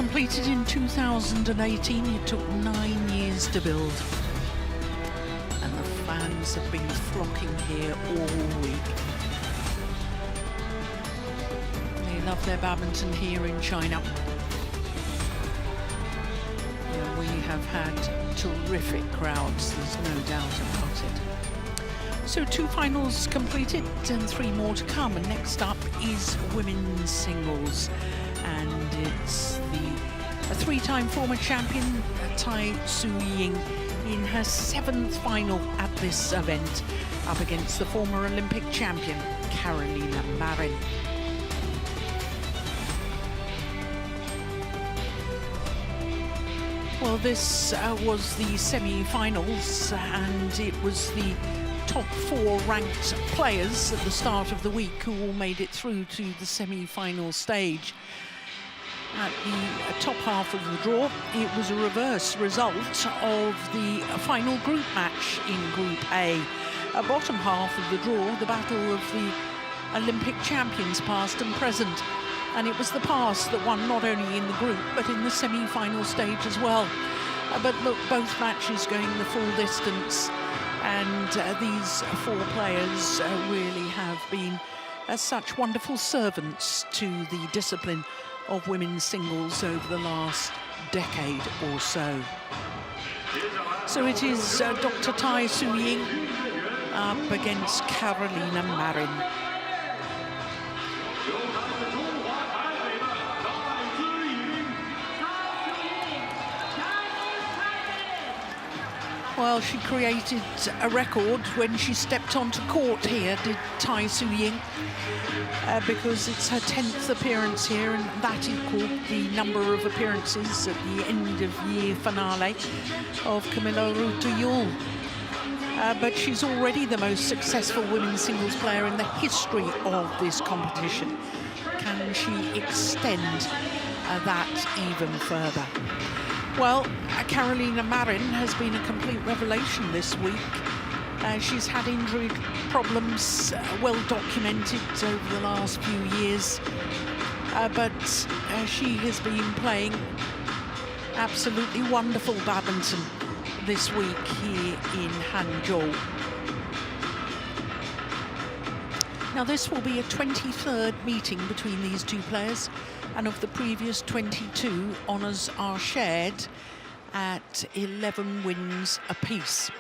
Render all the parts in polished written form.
Completed in 2018, it took 9 years to build. And the fans have been flocking here all week. They love their badminton here in China. Yeah, we have had terrific crowds, there's no doubt about it. So 2 finals completed and 3 more to come. And next up is women's singles. And it's a 3-time former champion, Tai Tzu Ying, in her 7th final at this event, up against the former Olympic champion, Marin. Well, this was the semi-finals, and it was the top 4 ranked players at the start of the week who all made it through to the semi-final stage. At the top half of the draw, it was a reverse result of the final group match in Group A. At bottom half of the draw, the battle of the Olympic champions, past and present. And it was the past that won not only in the group, but in the semi-final stage as well. But look, both matches going the full distance. And these 4 players really have been such wonderful servants to the discipline of women's singles over the last decade or so. So it is Dr. Tai Tzu Ying up against Marin. Well, she created a record when she stepped onto court here, did Tai Tzu Ying, because it's her 10th appearance here, and that equaled the number of appearances at the end of year finale of Camilla Rutayul. But she's already the most successful women's singles player in the history of this competition. Can she extend that even further? Well, Marin has been a complete revelation this week. She's had injury problems well documented over the last few years, but she has been playing absolutely wonderful badminton this week here in Hangzhou. Now, this will be a 23rd meeting between these 2 players, and of the previous 22, honours are shared at 11 wins apiece.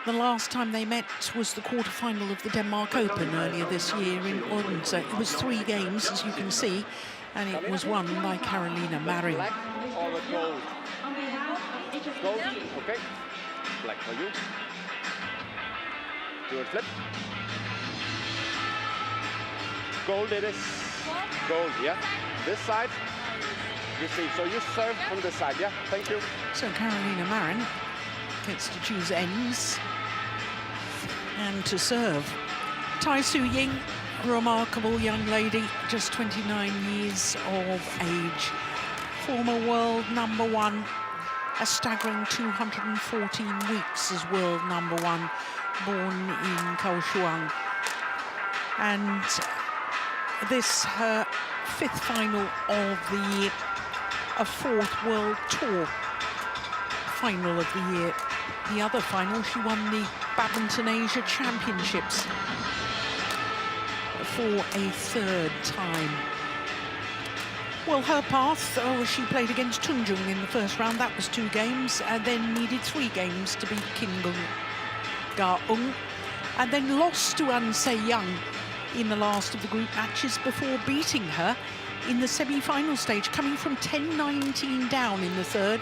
The last time they met was the quarter-final of the Denmark Open earlier this year in Odense. It was 3 games, as you can see, and it was won by Marin. Black or gold? Gold, okay. Black for you. Do a flip. Gold it is. Gold, yeah. This side, you see. So you serve from this side, yeah? Thank you. So Marin gets to choose ends and to serve. Tai Tzu Ying, a remarkable young lady, just 29 years of age. Former world #1, a staggering 214 weeks as world #1, born in Kaohsiung. And this her 5th final of the year, a 4th World Tour final of the year. The other final, she won the Badminton Asia Championships for a 3rd time. Well, her path, she played against Tunjung in the first round. That was 2 games, and then needed 3 games to beat Kim Ga-eun, and then lost to An Se-young in the last of the group matches before beating her in the semi-final stage, coming from 10-19 down in the 3rd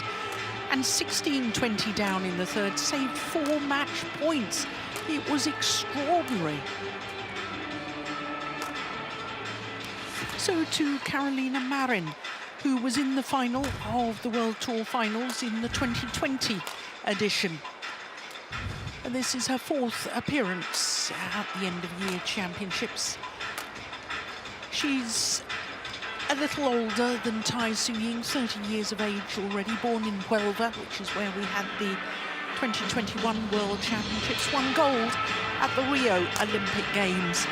and 16-20 down in the 3rd, saved 4 match points. It was extraordinary. So to Marin, who was in the final of the World Tour finals in the 2020 edition. And this is her 4th appearance at the end of year championships. She's a little older than Tai Tzu Ying, 30 years of age already, born in Huelva, which is where we had the 2021 World Championships, won gold at the Rio Olympic Games.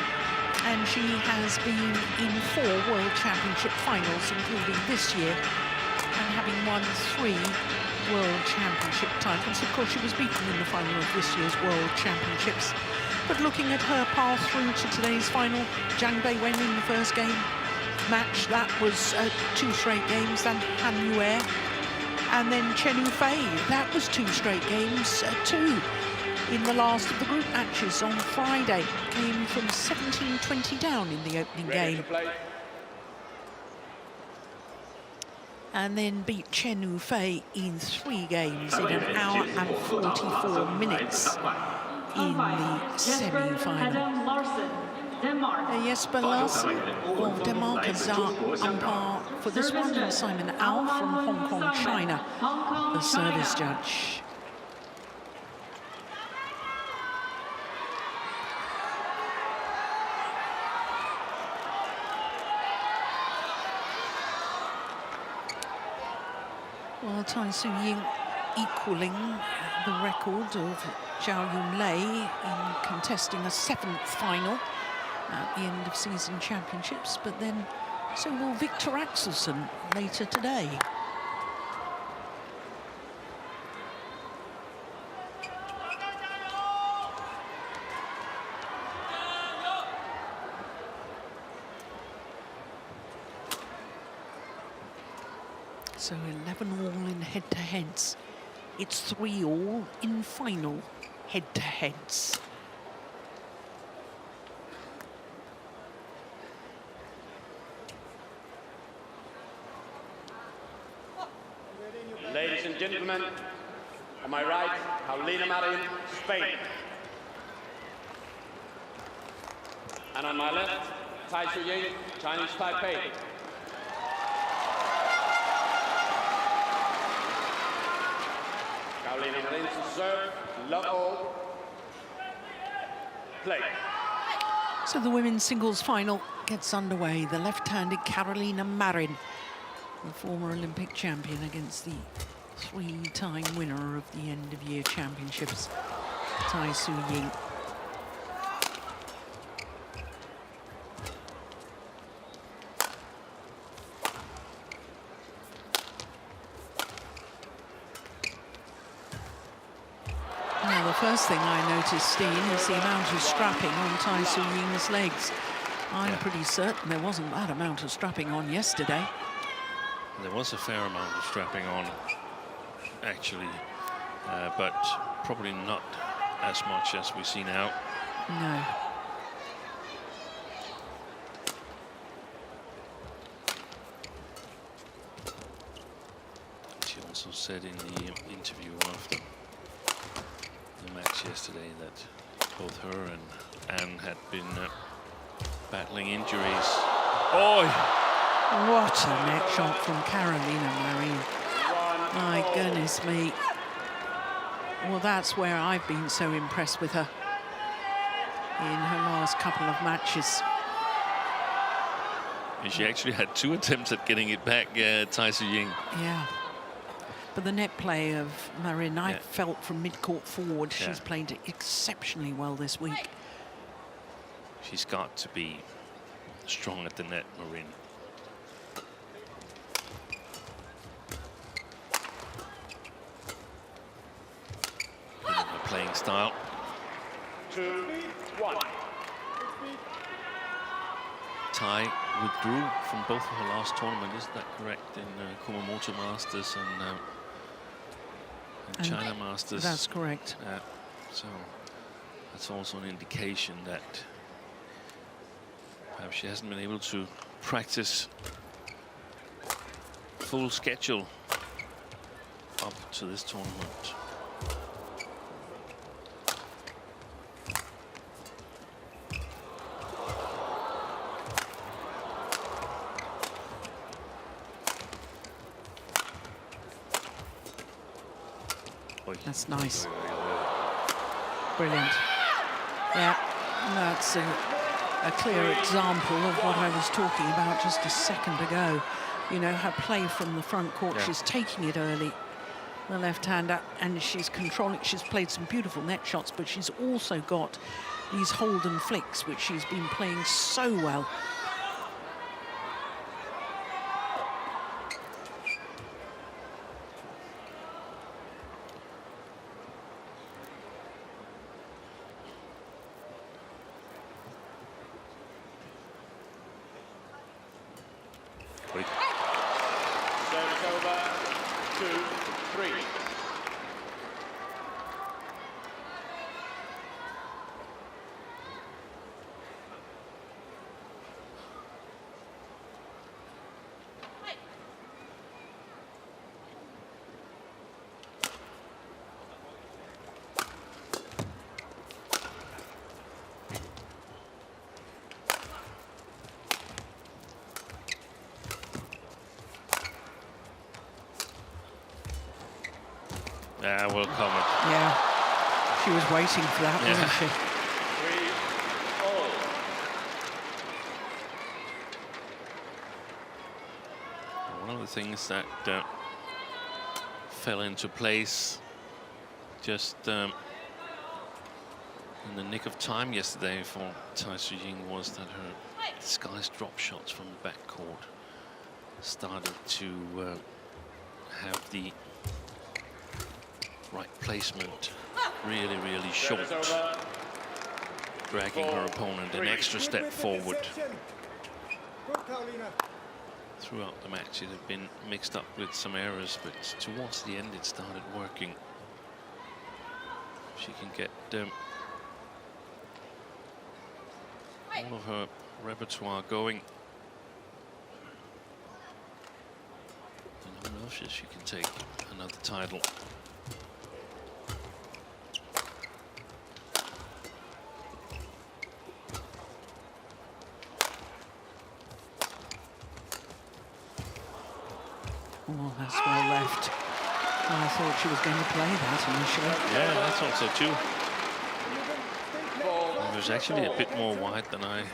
and she has been in 4 World Championship finals, including this year, and having won 3 World Championship titles. Of course, she was beaten in the final of this year's World Championships. But looking at her path through to today's final, Zhang Beiwen in the first game match, that was 2 straight games, then Han Yue, and then Chen Yufei, that was 2 straight games, 2 in the last of the group matches on Friday. Came from 17-20 down in the opening game. And then beat Chen Yufei in 3 games in 1 hour and 44 minutes in the semi-final. Jesper Larsen of Denmark is our umpire for this one, and Simon Au from Hong Kong, China, the service judge. Well, Tai Tzu Ying equaling the record of Zhao Yunlei in contesting a 7th final at the end of season championships, but then so will Victor Axelsen later today. So 11 all in head-to-heads. It's 3 all in final head-to-heads. Ladies and gentlemen, on my right, Paulina Marin, Spain. And on my left, Tai Tzu Ying, Chinese Taipei. Paulina Marin to serve, love all, play. So the women's singles final gets underway. The left-handed Carolina Marin, the former Olympic champion, against the 3-time winner of the end-of-year championships, Tai Tzu Ying. Now, the first thing I noticed, Steen, is the amount of strapping on Tai Tzu Ying's legs. I'm pretty certain there wasn't that amount of strapping on yesterday. There was a fair amount of strapping on, actually, but probably not as much as we see now. No. She also said in the interview after the match yesterday that both her and Anne had been battling injuries. Oh! What a net shot from Carolina Marin. My goodness me. Well, that's where I've been so impressed with her in her last couple of matches. And she actually had 2 attempts at getting it back, Tai Tzu Ying. Yeah. But the net play of Marin, I felt from mid-court forward, she's played exceptionally well this week. She's got to be strong at the net, Marin. Playing style. 2-1. Tai withdrew from both of her last tournament, isn't that correct? In Kumamoto Masters and China Masters. That's correct. So that's also an indication that perhaps she hasn't been able to practice full schedule up to this tournament. That's nice. Brilliant. Yeah, that's a clear example of what I was talking about just a second ago. You know, her play from the front court, she's taking it early, the left-hander, and she's controlling. She's played some beautiful net shots, but she's also got these hold and flicks, which she's been playing so well. Service over, 2-3. Will comment. Yeah, she was waiting for that, wasn't she? 3-all. One of the things that fell into place just in the nick of time yesterday for Tai Tzu Ying was that her disguised drop shots from the backcourt started to have the right placement, really short, dragging her opponent an extra step forward. Throughout the match it had been mixed up with some errors, but towards the end it started working. She can get all of her repertoire going. And who knows if she can take another title. Oh, that's well left. I thought she was going to play that initially. Yeah, I thought so too. It was actually a bit more wide than I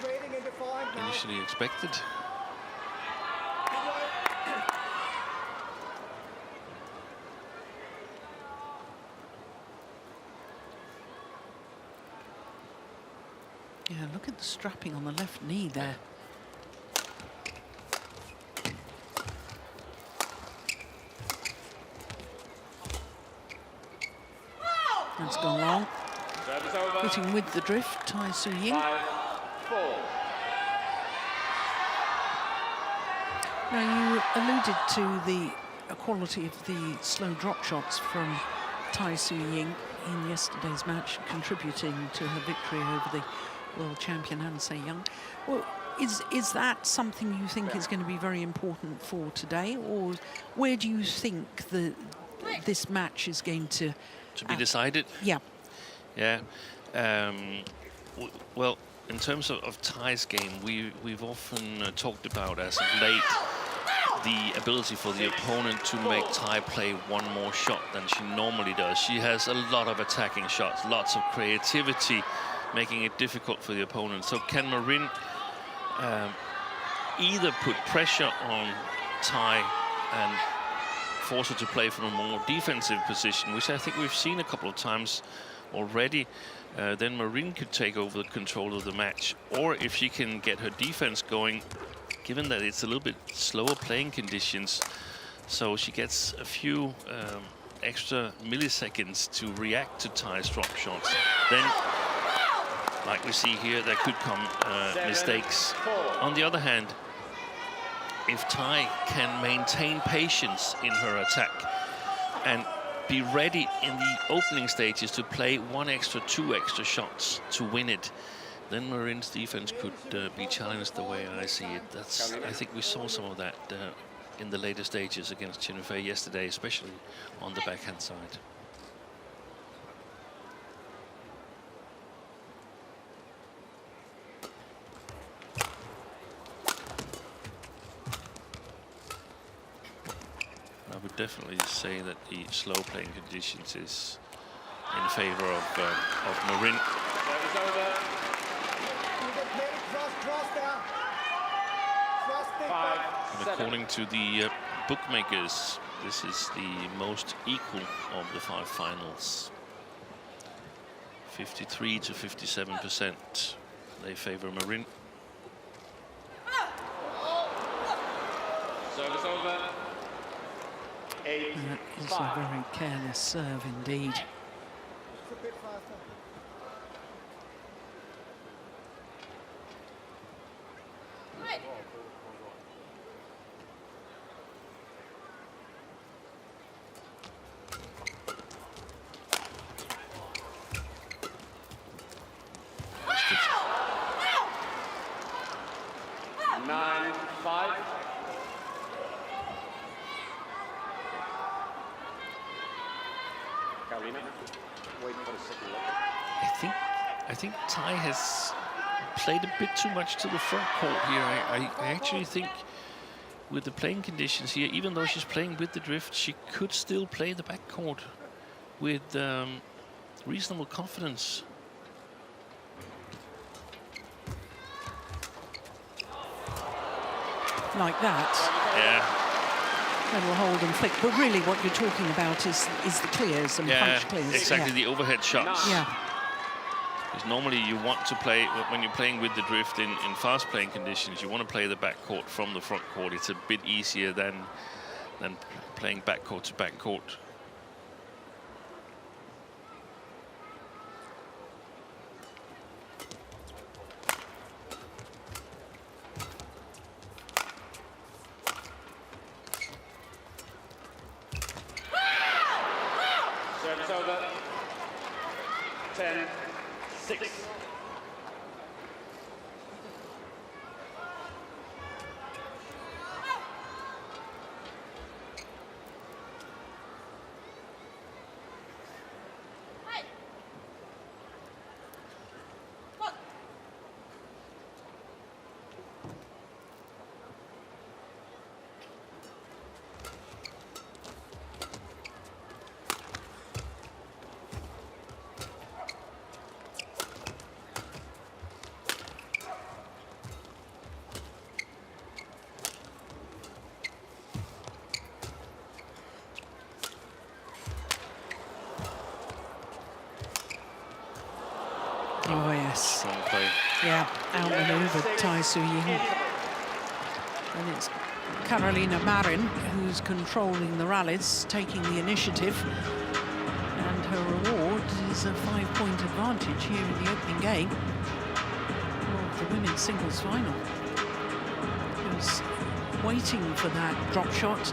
initially expected. Yeah, look at the strapping on the left knee there. That's gone long. Hitting with the drift, Tai Tzu Ying. 5-4. Now, you alluded to the quality of the slow drop shots from Tai Tzu Ying in yesterday's match, contributing to her victory over the world champion Han Se-young. Well, is that something you think is going to be very important for today, or where do you think this match is going to be decided? Yeah. Yeah. Well, in terms of Tai's game, we've often talked about as of late the ability for the opponent to make Tai play one more shot than she normally does. She has a lot of attacking shots, lots of creativity, making it difficult for the opponent. So can Marin either put pressure on Tai and force her to play from a more defensive position, which I think we've seen a couple of times already, then Marin could take over the control of the match. Or if she can get her defense going, given that it's a little bit slower playing conditions, so she gets a few extra milliseconds to react to Tai's drop shots, then, like we see here, there could come mistakes. On the other hand, if Tai can maintain patience in her attack and be ready in the opening stages to play two extra shots to win it, then Marin's defense could be challenged the way I see it. I think we saw some of that in the later stages against Chen Yufei yesterday, especially on the backhand side. I would definitely say that the slow playing conditions is in favor of Marin. And according to the bookmakers, this is the most equal of the 5 finals. 53 to 57%. They favor Marin. Service over. 8-5. That is a very careless serve indeed. I think Tai has played a bit too much to the front court here. I actually think with the playing conditions here, even though she's playing with the drift, she could still play the back court with reasonable confidence. Like that. Yeah. Little hold and flick. But really what you're talking about is the clears and punch clears. Exactly, the overhead shots. Yeah. Because normally you want to play, when you're playing with the drift in fast playing conditions, you want to play the back court from the front court. It's a bit easier than playing back court to back court. Service over. 10-6. Oh, yes. Strong play. Yeah, outmaneuvered Tai Tzu Ying. And it's Carolina Marin who's controlling the rallies, taking the initiative. And her reward is a 5-point advantage here in the opening game of the women's singles final. Who's waiting for that drop shot.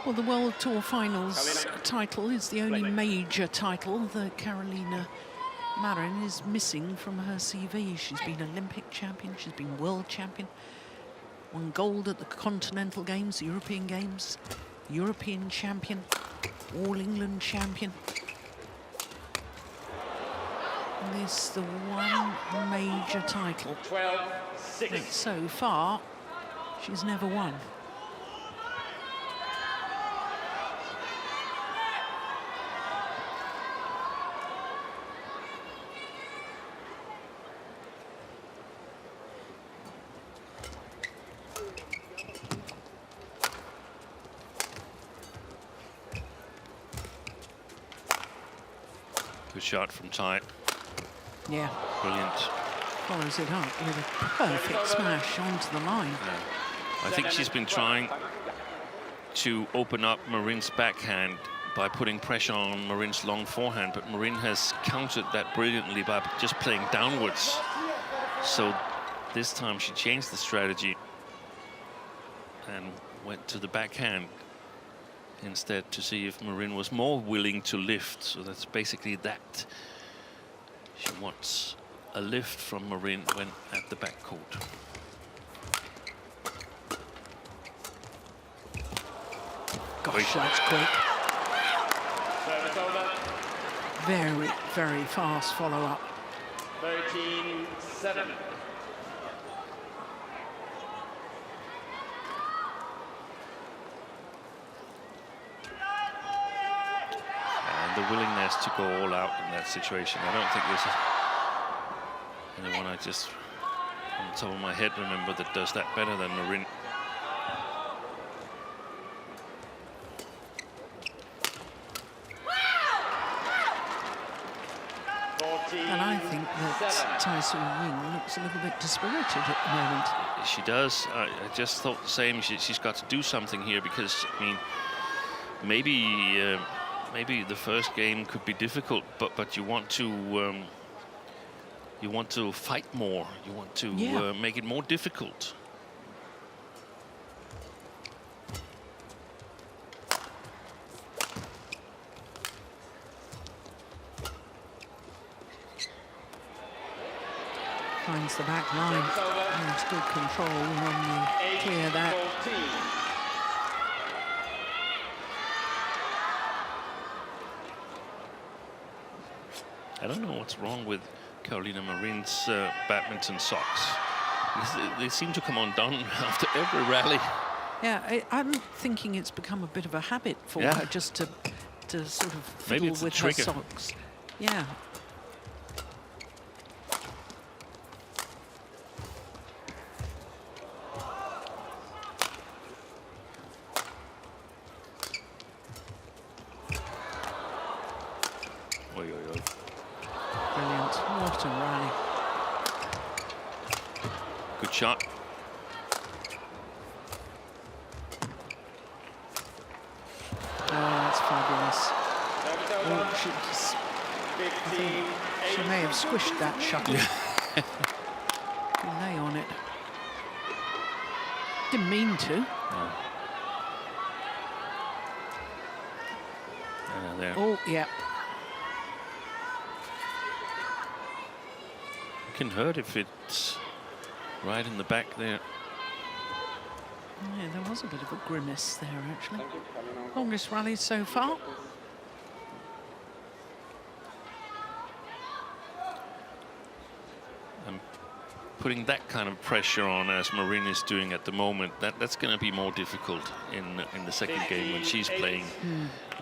Well, the World Tour Finals title is the only major title that Carolina Marin is missing from her CV. She's been Olympic champion, she's been world champion, won gold at the Continental Games, European Games, European champion, All England champion. And this is the one major title that so far she's never won. Good shot from Tai. Yeah. Brilliant. Follows it up with a perfect smash onto the line. Yeah. I think she's been trying to open up Marin's backhand by putting pressure on Marin's long forehand, but Marin has countered that brilliantly by just playing downwards. So this time she changed the strategy and went to the backhand. instead to see if Marin was more willing to lift. So that's basically that. She wants a lift from Marin when at the back court. Gosh, that's quick. Service over. Very, very fast follow-up. 13-7. And the willingness to go all out in that situation. I don't think there's anyone I just, on the top of my head, remember that does that better than Marin. And I think that Tai Tzu Ying looks a little bit dispirited at the moment. She does. I just thought the same. She's got to do something here because, I mean, maybe the first game could be difficult, but you want to fight more. You want to make it more difficult. Finds the back line. There's good control when you clear that. I don't know what's wrong with Carolina Marin's badminton socks. They seem to come undone after every rally. Yeah, I'm thinking it's become a bit of a habit for her just to sort of fiddle with her socks. Yeah. Brilliant. What a rally. Good shot. Oh, that's fabulous. Oh, she may have squished that shuttle. Lay on it. Didn't mean to. No. There. Oh, yeah. It can hurt if it's right in the back there. Yeah, there was a bit of a grimace there, actually. Longest rally so far. And putting that kind of pressure on as Marin is doing at the moment, that's going to be more difficult in the second game when she's playing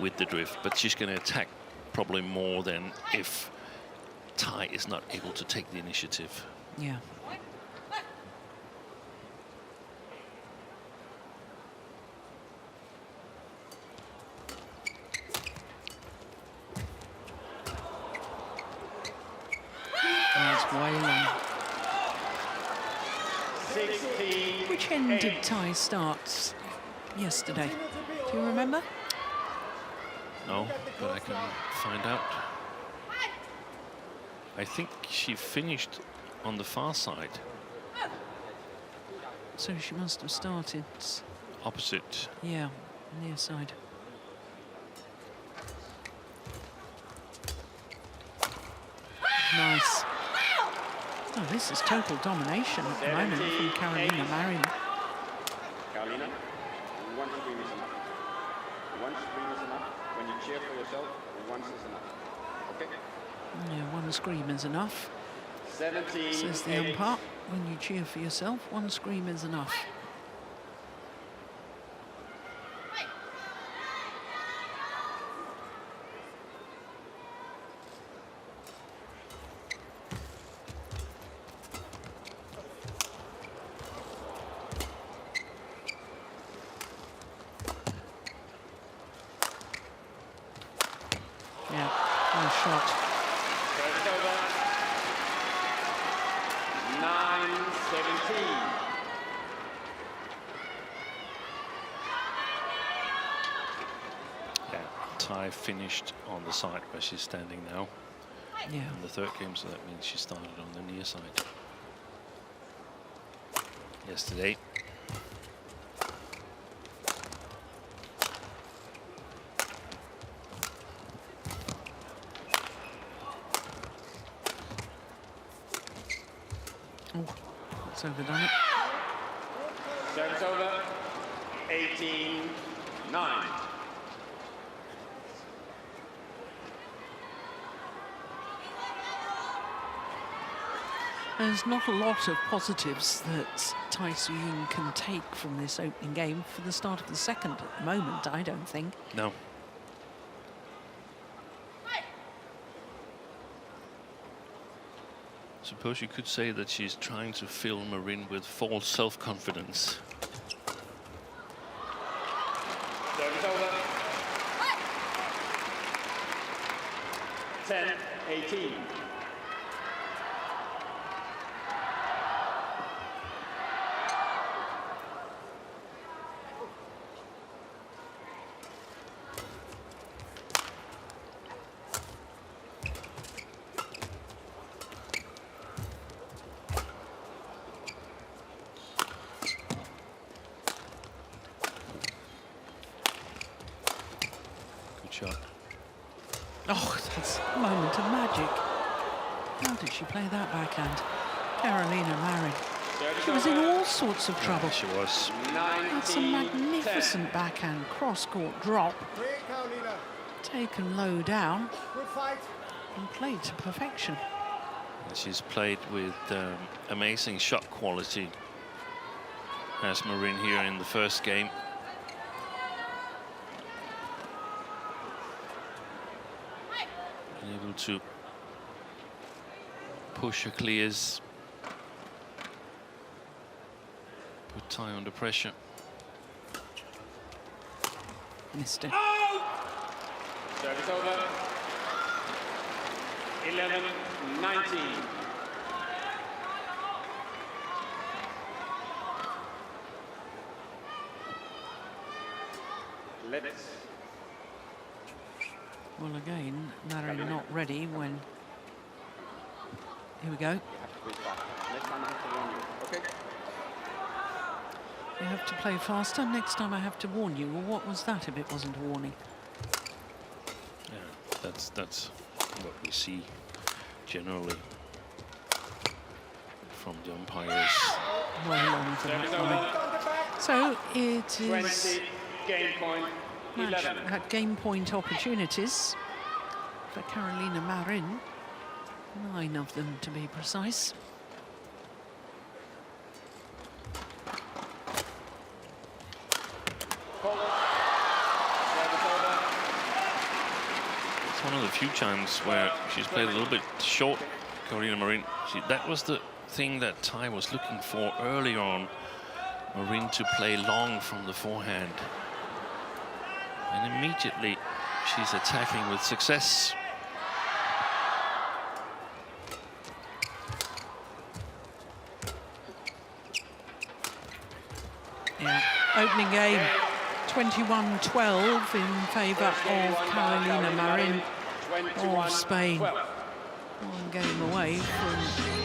with the drift. But she's going to attack probably more than if Tai is not able to take the initiative. Yeah. That's way long. 16. Which end did Tai start yesterday? Do you remember? No, but I can find out. I think she finished on the far side. So she must have started. Opposite. Yeah, near side. Nice. Oh, this is total domination at the moment from Carolina Marin. Carolina, one scream is enough. One scream is enough. When you cheer for yourself, once is enough. Okay? Yeah, one scream is enough. 17. Says the umpire. When you cheer for yourself, one scream is enough. Yeah, nice shot. It's over. 9-17. Yeah, Tai finished on the side where she's standing now. Yeah. In the third game, so that means she started on the near side. Yesterday. Oh, that's overdone it. Service over. 18-9. There's not a lot of positives that Tai Tzu Ying can take from this opening game for the start of the second at the moment, I don't think. No. Suppose you could say that she's trying to fill Marin with false self-confidence. Service over. 10-18. Shot. Oh, that's a moment of magic. How did she play that backhand? Carolina Marin. She was in all sorts of trouble. Yeah, she was. That's a magnificent backhand cross-court drop. Taken low down and played to perfection. She's played with amazing shot quality as Marin here in the first game. Able to push her clears, put Tai under pressure. Missed it. Service over. 11-19. Let's. Well, again, Marin not ready when... Here we go. Next time I have to warn you. Okay. You have to play faster. Next time I have to warn you. Well, what was that if it wasn't a warning? Yeah, that's what we see generally from the umpires. Well long for that line. So it is 20, game point, 11. at game point opportunities for Carolina Marin. 9 of them to be precise. It's one of the few times where she's played a little bit short, Carolina Marin. That was the thing that Tai was looking for early on. Marin to play long from the forehand. And immediately she's attacking with success. Yeah, opening game 21-12 in favour of Carolina Marin of Spain. One game away from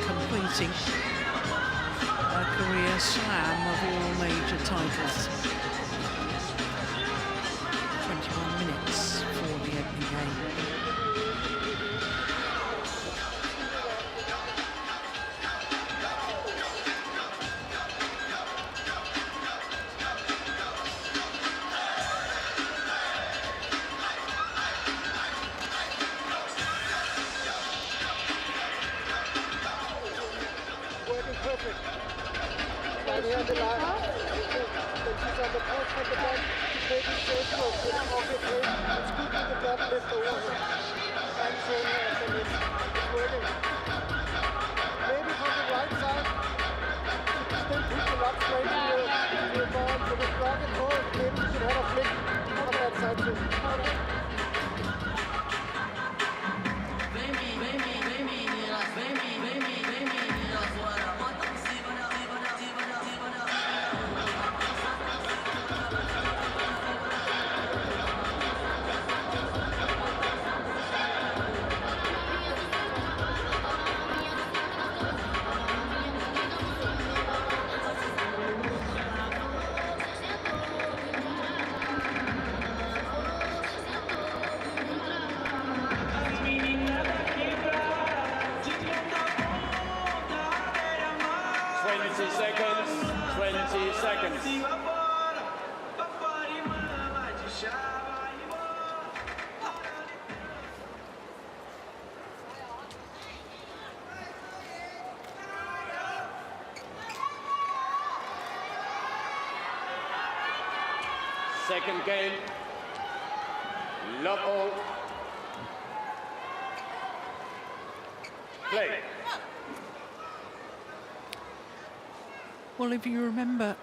completing a career slam of all major titles. 21 minutes for the opening game. 20 seconds, 20 seconds. Second game, love all. Play. Well, if you remember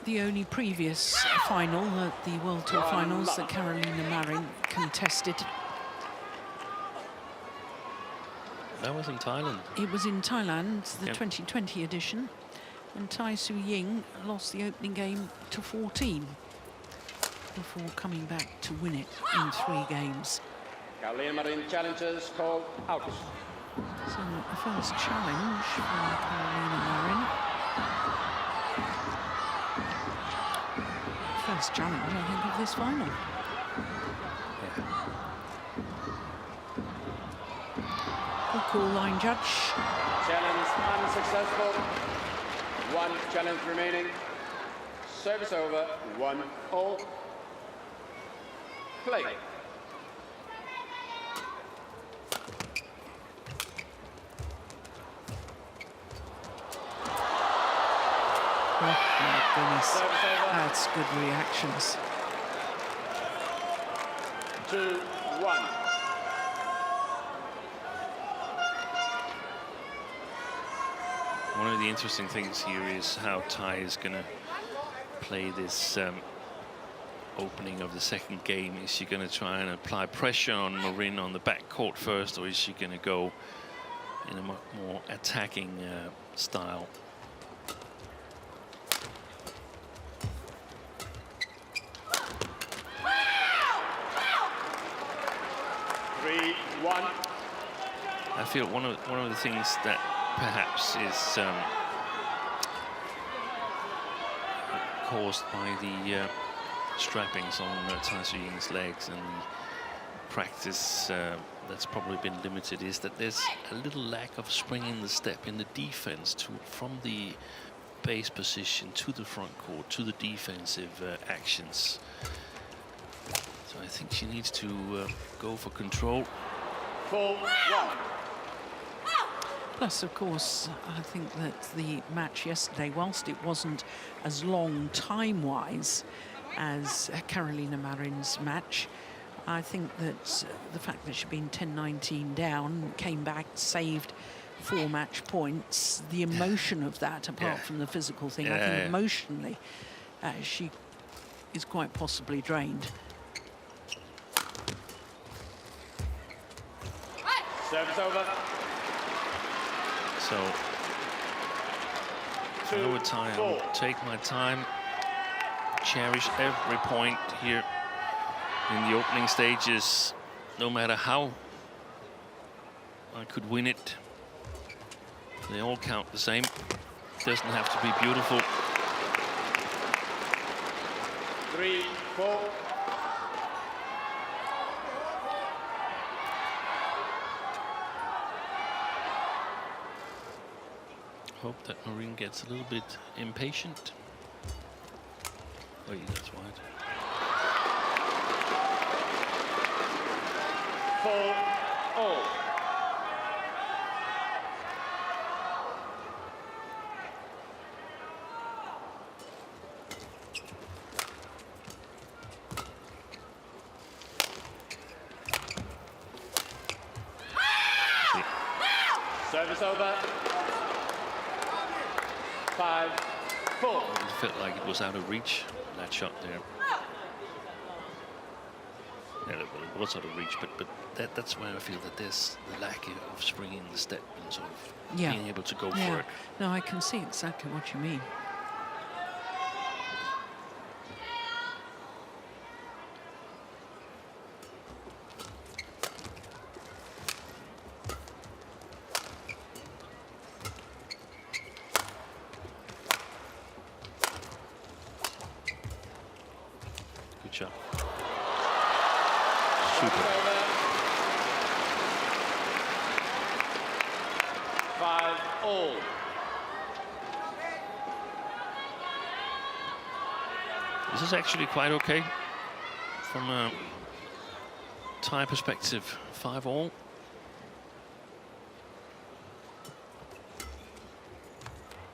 the only previous final at the World Tour finals that Carolina Marin contested, That was in Thailand. it was in Thailand, the 2020 edition, and Tai Tzu Ying lost the opening game to 14 before coming back to win it in 3 games. Carolina Marin challenges called out. So the first challenge for Carolina Marin. First challenge, I think, of this final. Good call, line judge. Challenge unsuccessful. 1 challenge remaining. Service over, 1-all. Play. Oh my goodness, that's good reactions. 2-1. One of the interesting things here is how Tai is going to play this opening of the second game. Is she going to try and apply pressure on Marin on the back court first, or is she going to go in a more attacking style? I feel one of the things that perhaps is caused by the strappings on Tai Tzu Ying's legs and the practice that's probably been limited is that there's a little lack of spring in the step in the defense from the base position to the front court to the defensive actions. So I think she needs to go for control. 4-1. Plus, of course, I think that the match yesterday, whilst it wasn't as long time-wise as Carolina Marin's match, I think that the fact that she'd been 10-19 down, came back, saved 4 match points, the emotion of that, apart from the physical thing, I think emotionally she is quite possibly drained. Service over. So, if I were Tai, I would take my time, cherish every point here in the opening stages, no matter how I could win it. They all count the same. Doesn't have to be beautiful. 3-4. Hope that Marin gets a little bit impatient. Oh, yeah, that's wide. 4-all. Service over. 5-4. It felt like it was out of reach, that shot there. Yeah, it was out of reach, but that's where I feel that there's the lack of spring in the step and sort of being able to go for it. No, I can see exactly what you mean. Good shot. Super. 5-all. This is actually quite okay from a tie perspective. 5-all.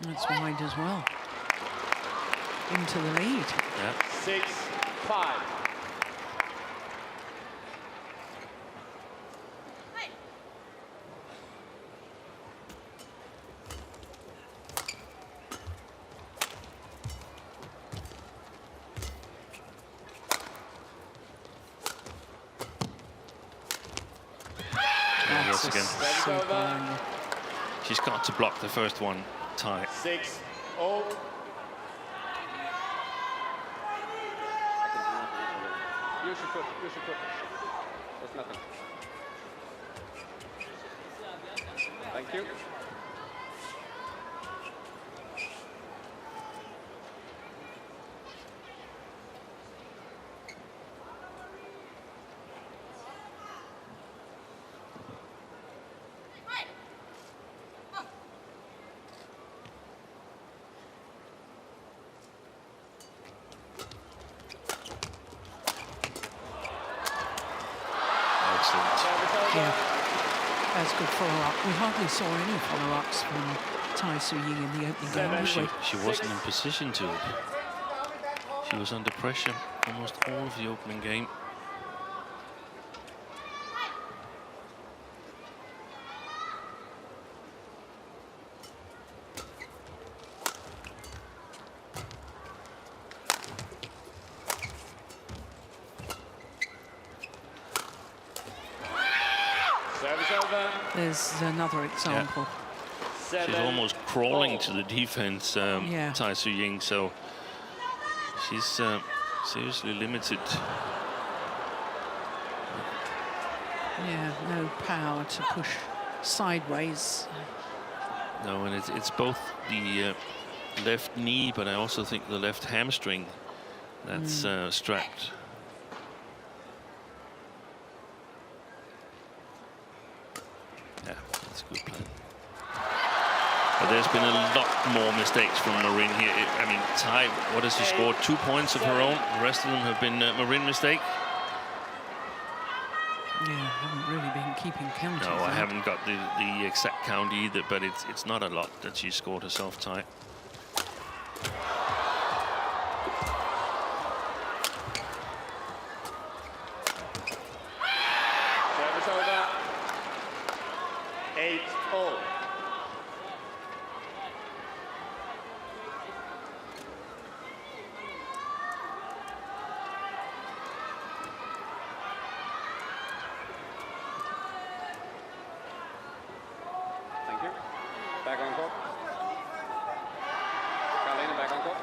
That's wide as well. Into the lead. Yeah. 6-5. Yes, again. Super. She's got to block the first one, tie. 6-0. Use your foot, use your foot. There's nothing. Thank you. Yeah, that's good follow-up. We hardly saw any follow-ups from Tai Tzu Ying in the opening game, did we? She wasn't in position to. She was under pressure almost all of the opening game. There's another example. Yeah. She's almost crawling to the defense, Yeah. Tai Tzu Ying, so she's seriously limited. Yeah, no power to push sideways. No, and it's both the left knee, but I also think the left hamstring that's strapped. Yeah, that's a good plan. But there's been a lot more mistakes from Marin here. I mean, Tai, what has she scored? 2 points of her own. The rest of them have been Marin mistake. Yeah, I haven't really been keeping count of No, I that. haven't got the exact count either, but it's not a lot that she scored herself, Tai. Service over. 8-0. Thank you. Back on court. Carolina, back on court.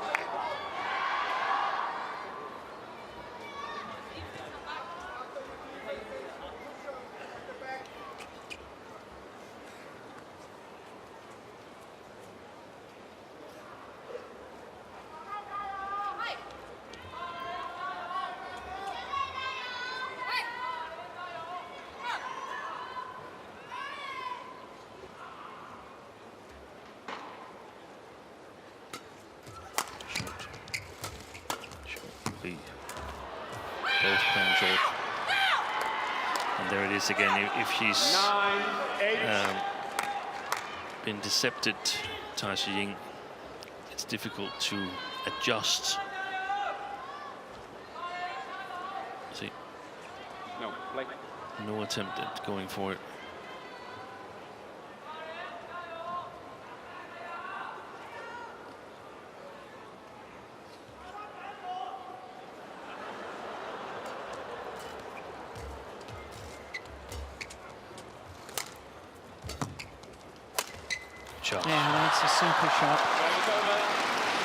Both playing short. And there it is again. If she's 9-8. been decepted, Tai Tzu Ying, it's difficult to adjust. See, No, like. no attempt at going for it. Shot. Yeah, that's a super shot.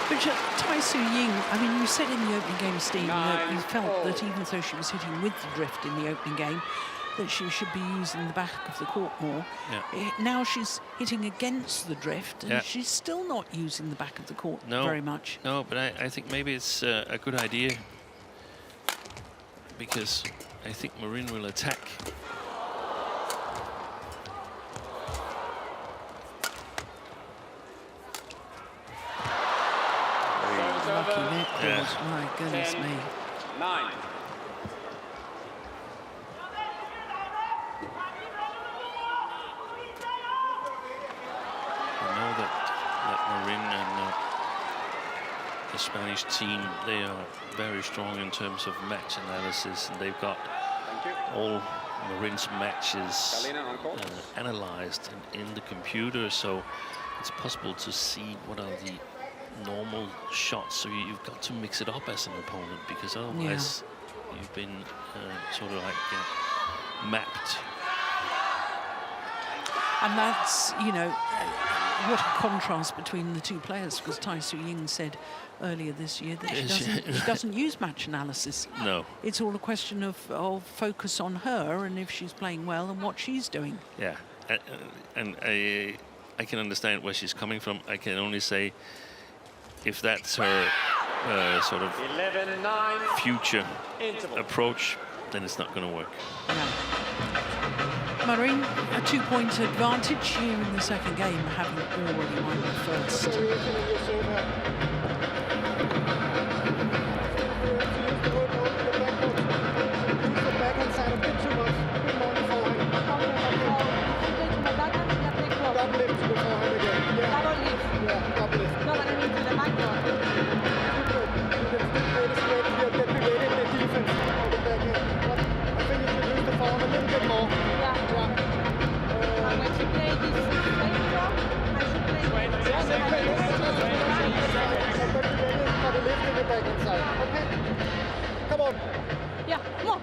But Tai Tzu Ying, I mean, you said in the opening game, Steve, that you felt that even though she was hitting with the drift in the opening game, that she should be using the back of the court more. Yeah. Now she's hitting against the drift, and Yeah. she's still not using the back of the court No, very much. No, but I think maybe it's a good idea, because I think Marin will attack. lucky net calls. Yeah. My goodness 10, me. 9. I know that Marin and the Spanish team, they are very strong in terms of match analysis, and they've got Thank you. all Marin's matches Galina on court. analyzed in the computer, so it's possible to see what are the normal shots. So you've got to mix it up as an opponent, because otherwise you've been sort of like mapped. And that's, you know, what a contrast between the two players, because Tai Tzu Ying said earlier this year that she doesn't use match analysis. No. It's all a question of focus on her and if she's playing well and what she's doing. Yeah, and I can understand where she's coming from. I can only say, if that's her sort of 11-9. future Interval. approach, then it's not going to work. No. Marin, a 2-point advantage here in the second game, having already won the first. Come on. Yeah, come on.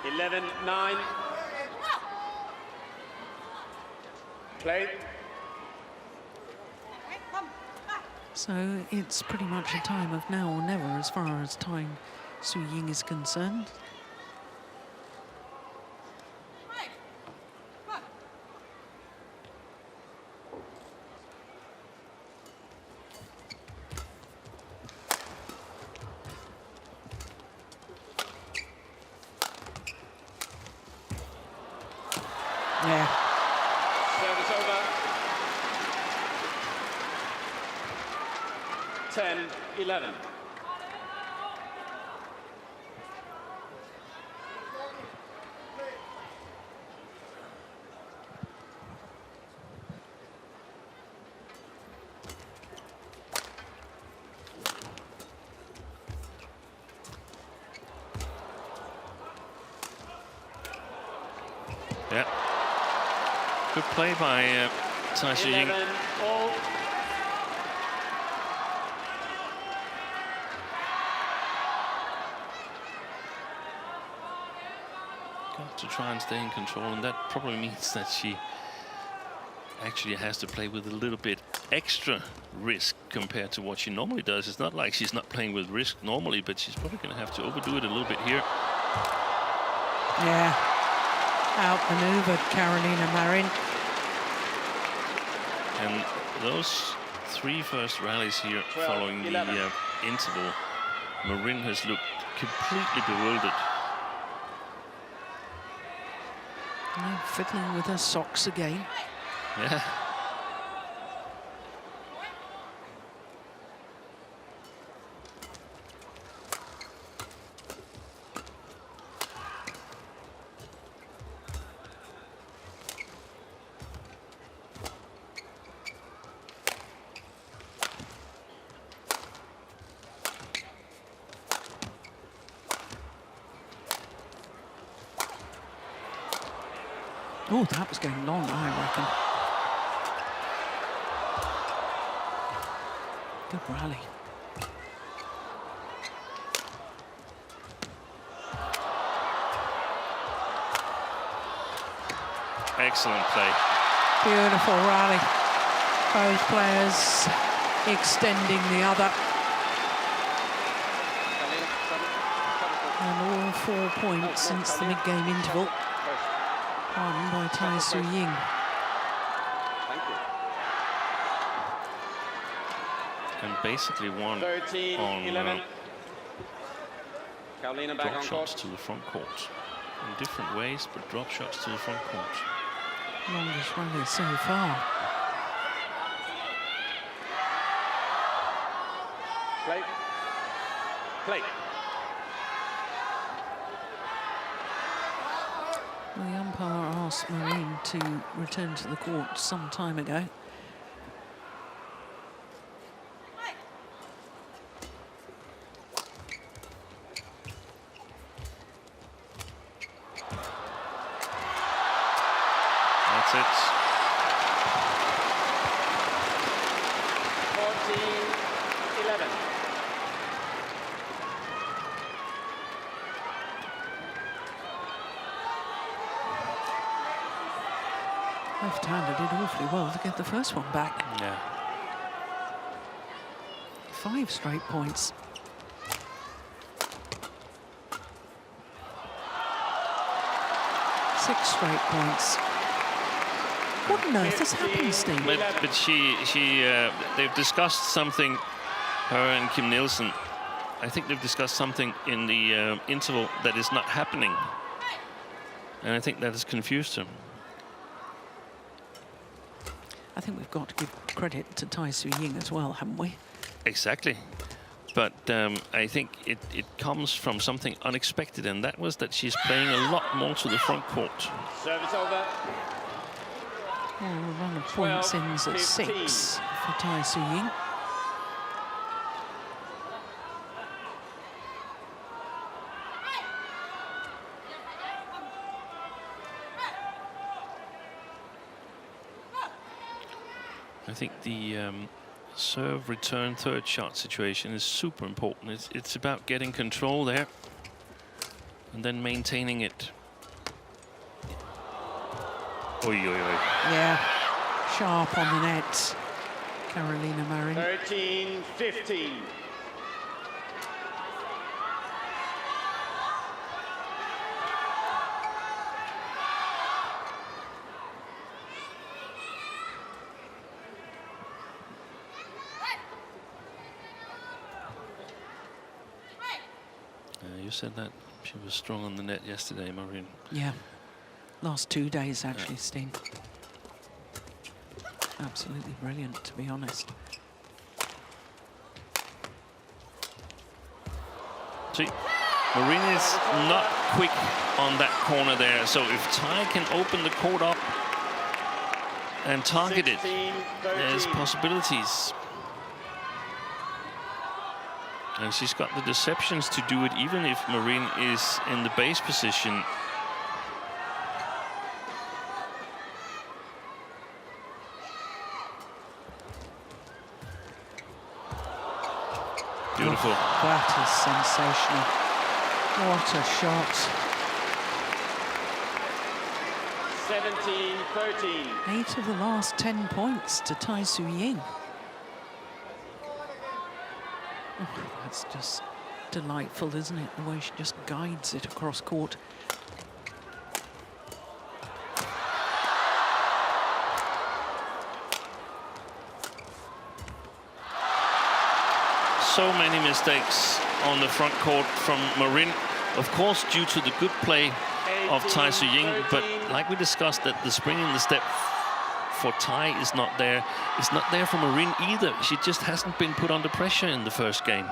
Eleven, 9. Play. So it's pretty much a time of now or never as far as Tai Tzu Ying is concerned. Yeah. Service over. 10-11. Yeah. Good play by Tai Tzu Ying. 11 all. Got to try and stay in control, and that probably means that she actually has to play with a little bit extra risk compared to what she normally does. It's not like she's not playing with risk normally, but she's probably going to have to overdo it a little bit here. Yeah. Outmaneuvered Carolina Marin. And those three first rallies here 12, following the 11. interval, Marin has looked completely bewildered. Now fiddling with her socks again. Yeah. Oh, that was going long, I reckon. Good rally. Excellent play. Beautiful rally. Both players extending the other. And all 4 points since the mid-game interval. Won by Tai Tzu Ying. Thank you. And basically won 13, on 11. Carolina back drop on shots court. to the front court in different ways, but drop shots to the front court. Longest rally so far. Play. Play. The umpire asked Marin to return to the court some time ago. That's it. 14-11. Left-hander did awfully well to get the first one back. Yeah. 5 straight points. Six straight points. What on earth has happened, Steve? But they've discussed something, her and Kim Nielsen. I think they've discussed something in the interval that is not happening. And I think that has confused her. I think we've got to give credit to Tai Tzu Ying as well, haven't we? Exactly. But I think it comes from something unexpected, and that was that she's playing a lot more to the front court. Service over. Well, a run of points ends at 6 for Tai Tzu Ying. I think the serve, return, third shot situation is super important. It's about getting control there and then maintaining it. Oi, oi, oi. Yeah, sharp on the net. Carolina Marin. 13-15. You said that she was strong on the net yesterday, Marin. Yeah, last 2 days actually, Steen. Absolutely brilliant, to be honest. See, Marin is not quick on that corner there, so if Tai can open the court up and target it, there's possibilities. And she's got the deceptions to do it, even if Marin is in the base position. Beautiful. Oh, that is sensational. What a shot. 17-13. 8 of the last 10 points to Tai Tzu Ying. Oh, that's just delightful, isn't it? The way she just guides it across court. So many mistakes on the front court from Marin. Of course, due to the good play of Tai Tzu Ying, but like we discussed, that the spring in the step for Tai is not there. It's not there for Marin either. She just hasn't been put under pressure in the first game.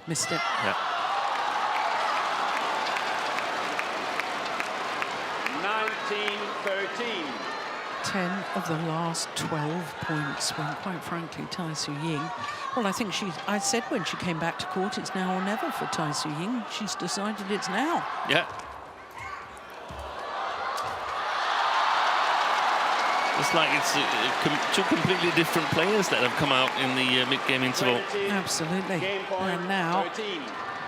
Missed it. Yeah. 19-13. 10 of the last 12 points when, quite frankly, Tai Tzu Ying. Well, I think I said when she came back to court, it's now or never for Tai Tzu Ying. She's decided it's now. Yeah. It's like it's two completely different players that have come out in the mid-game interval. Absolutely. And now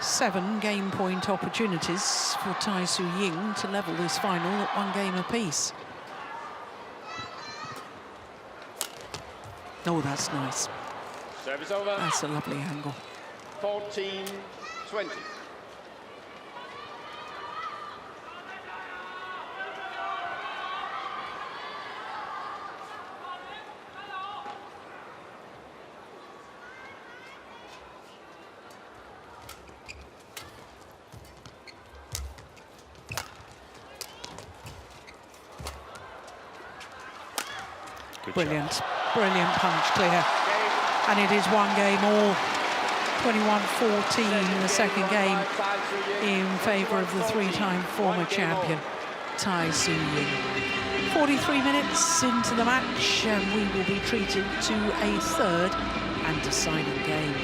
7 game point opportunities for Tai Tzu Ying to level this final at 1 game apiece. Oh, that's nice. Service over. That's a lovely angle. 14-20. Brilliant, brilliant punch clear. And it is 1 game all. 21-14 in the second game in favour of the 3-time former champion, Tai Tzu Ying. 43 minutes into the match, and we will be treated to a third and deciding game.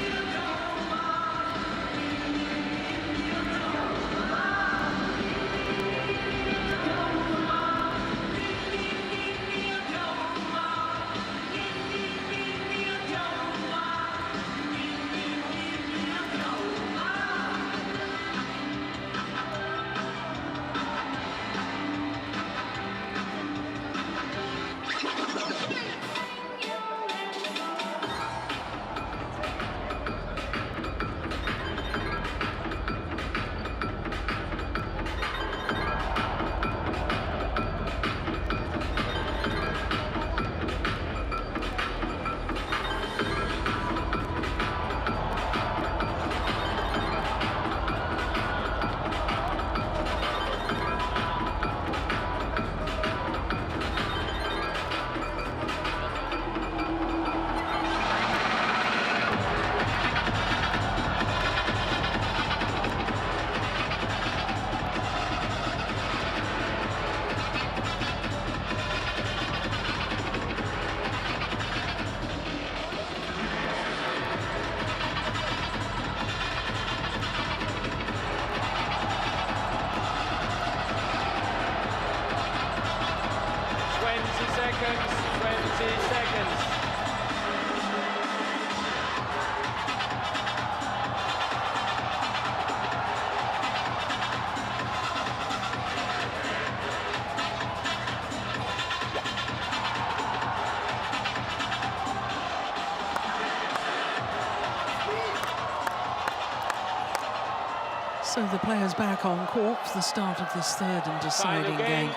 So the players back on court for the start of this third and deciding game.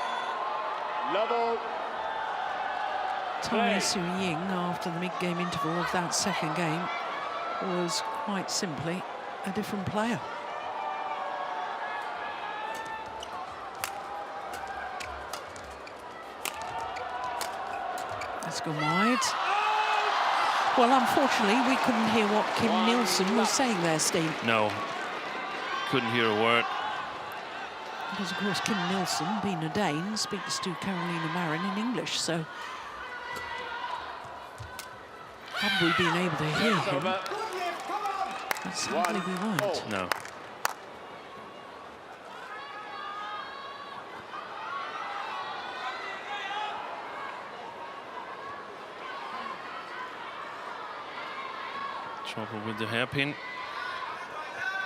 Level. Tai Tzu Ying, after the mid-game interval of that second game, was quite simply a different player. Let's go wide. Well, unfortunately, we couldn't hear what Kim Nielsen was saying there, Steve. No, couldn't hear a word. Because, of course, Kim Nielsen, being a Dane, speaks to Carolina Marin in English, so had we been able to hear him, but sadly we weren't. No. Trouble with the hairpin.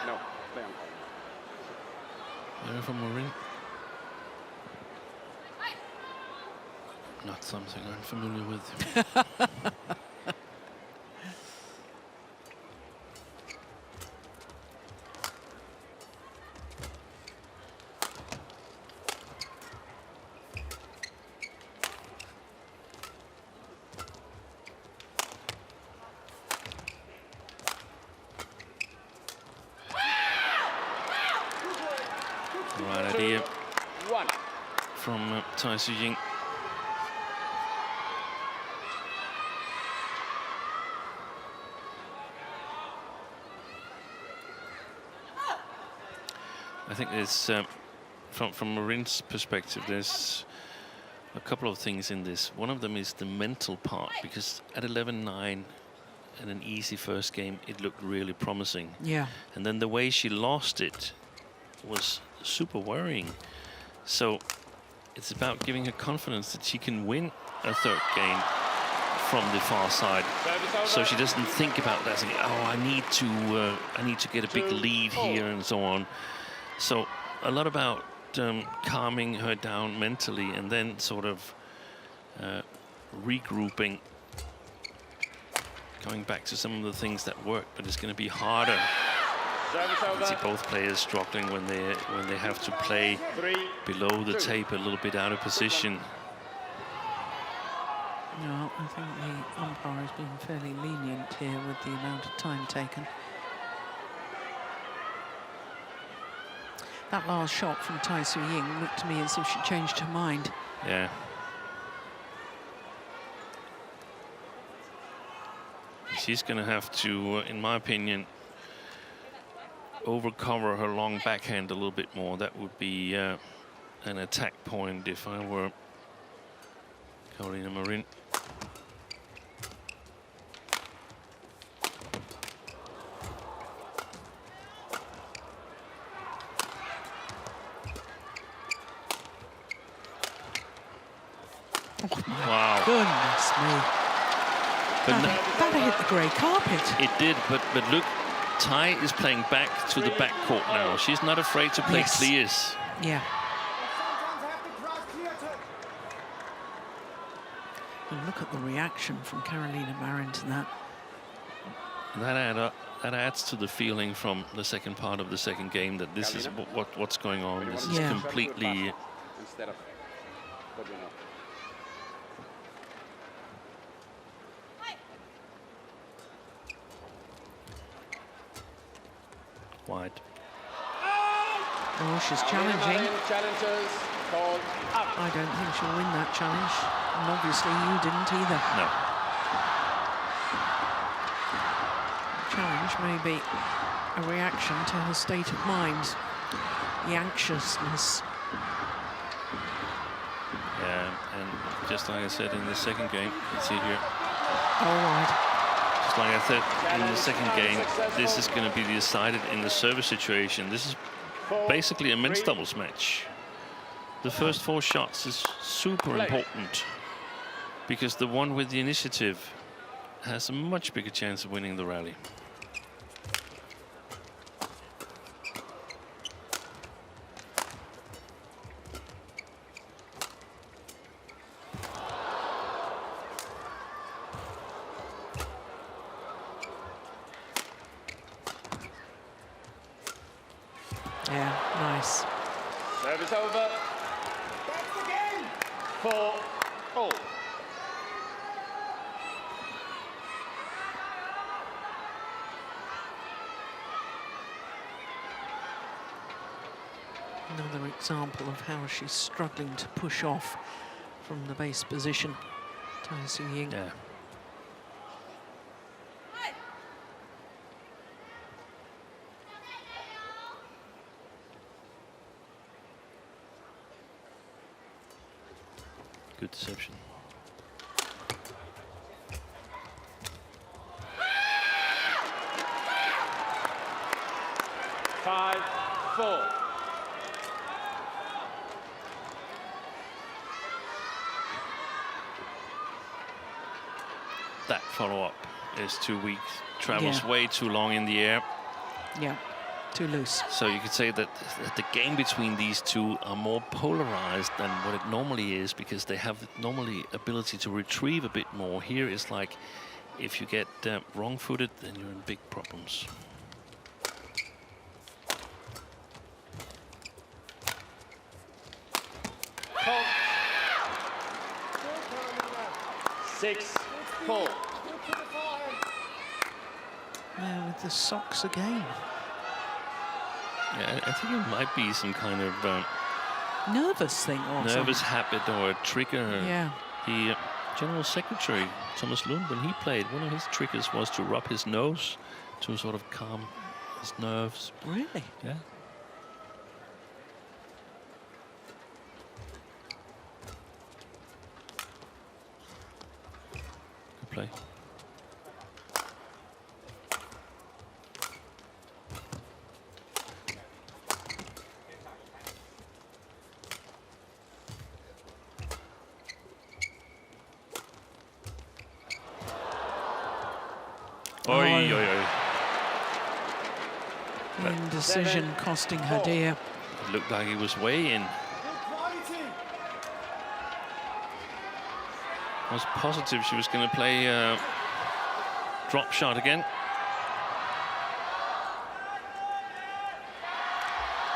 No, play on. There from Marin. Not something I'm familiar with. Right idea from Tai Tzu Ying. I think there's, from Marin's perspective, there's a couple of things in this. One of them is the mental part, because at 11-9 in an easy first game, it looked really promising. Yeah. And then the way she lost it was super worrying. So it's about giving her confidence that she can win a third game from the far side, so she doesn't think about that, saying, oh, I need to get a big lead here and so on. So a lot about calming her down mentally and then sort of regrouping, going back to some of the things that work, but it's going to be harder. You see both players struggling when they have to play below the tape, a little bit out of position. No, I think the umpire has been fairly lenient here with the amount of time taken. That last shot from Tai Tzu Ying looked to me as if she changed her mind. Yeah. she's going to have to, in my opinion, overcover her long backhand a little bit more. That would be an attack point if I were Carolina Marin. Wow. Goodness me. But That hit the grey carpet. it did, but look, Tai is playing back to the back court now. She's not afraid to play clears. Yeah. And look at the reaction from Carolina Marin to that. That adds to the feeling from the second part of the second game that this is what's going on. This is completely. Instead of what you know. Wide. Oh, she's challenging. Challengers called up. I don't think she'll win that challenge. And obviously you didn't either. No. Challenge may be a reaction to her state of mind. The anxiousness. Yeah, and just like I said in the second game, you see here. All right. Just like I said in the second game, this is going to be decided in the service situation. This is basically a men's doubles match. The first 4 shots is super important because the one with the initiative has a much bigger chance of winning the rally. Yeah, nice. Service over. That's the game. 4-all. Another example of how she's struggling to push off from the base position. Tai Tzu Ying. Yeah. Good deception. Five, 4. That follow-up is too weak. Travels way too long in the air. Yeah, too loose. So you could say that the game between these two are more polarized than what it normally is because they have normally ability to retrieve a bit more. Here it's like if you get wrong-footed, then you're in big problems. Call. 6-4. Yeah, with the socks again. Yeah, I think it might be some kind of Nervous thing or nervous something. habit or a trigger. Yeah. The General Secretary, Thomas Lund, when he played, one of his triggers was to rub his nose to sort of calm his nerves. Really? Yeah. Good play. Oi, oi, oi. Indecision costing her dear. It looked like he was way in. I was positive she was going to play drop shot again.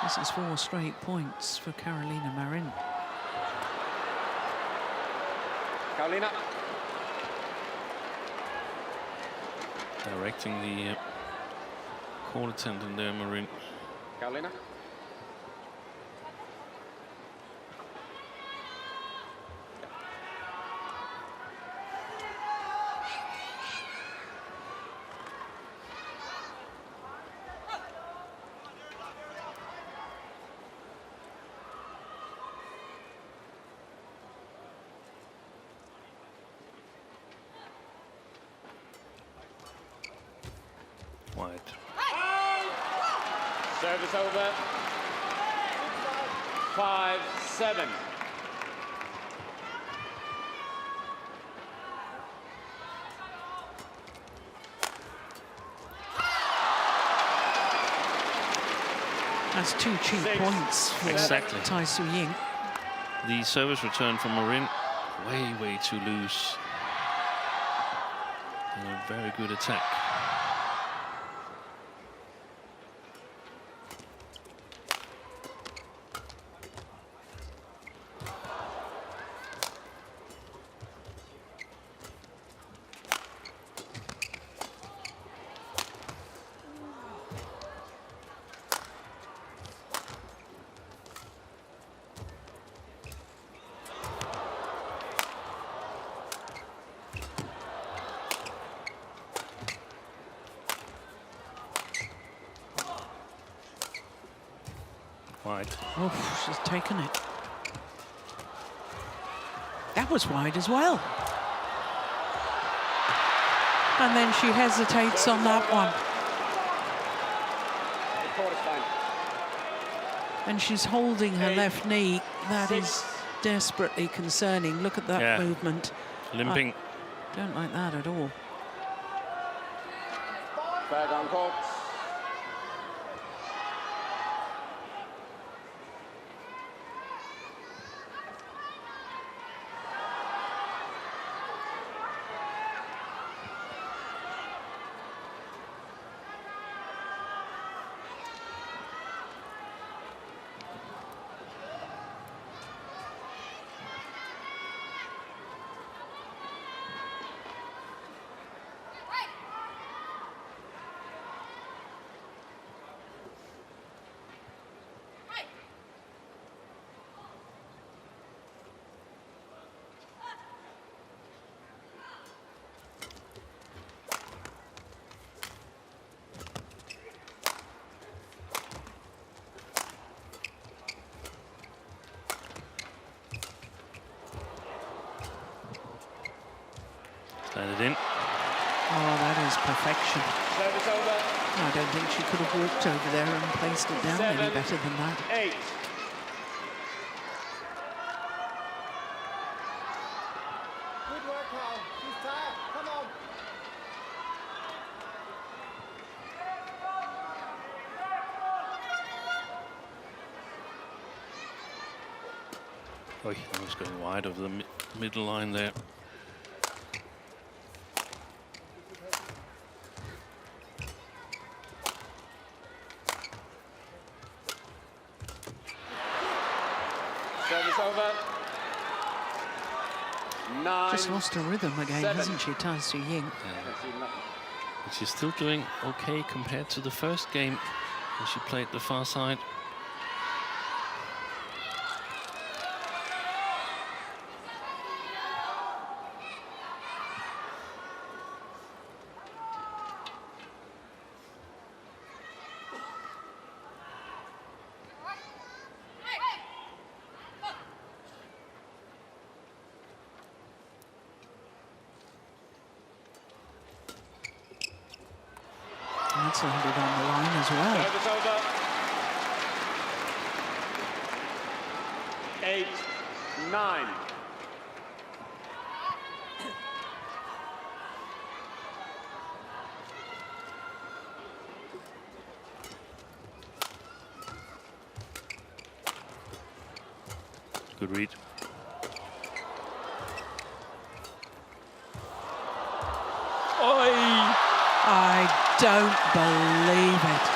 This is 4 straight points for Carolina Marin. Carolina. Directing the court attendant there, Marin. Carolina. Wide. Service over. 5-7. That's 2 cheap 6. points for Exactly. Tai Tzu Ying. The service return from Marin, way too loose. And a very good attack. Wide. Oh, she's taken it. That was wide as well. And then she hesitates on that one. The court is fine. And she's holding her 8, left knee. That 6. is desperately concerning. Look at that Yeah. movement. Limping. Don't like that at all. Flag on court. Landed in. Oh, that is perfection. Service over. I don't think she could have walked over there and placed it down any 7, better than that. 8. Good work, Carl. She's tired. Come on. Oh, that was going wide over the middle line there. Service over. 9. Just lost her rhythm again, 7. hasn't she, Tai Tzu Ying? But she's still doing okay compared to the first game when she played the far side. That's landed on the line as well. Service over. 8, 9. Good read. I don't believe it.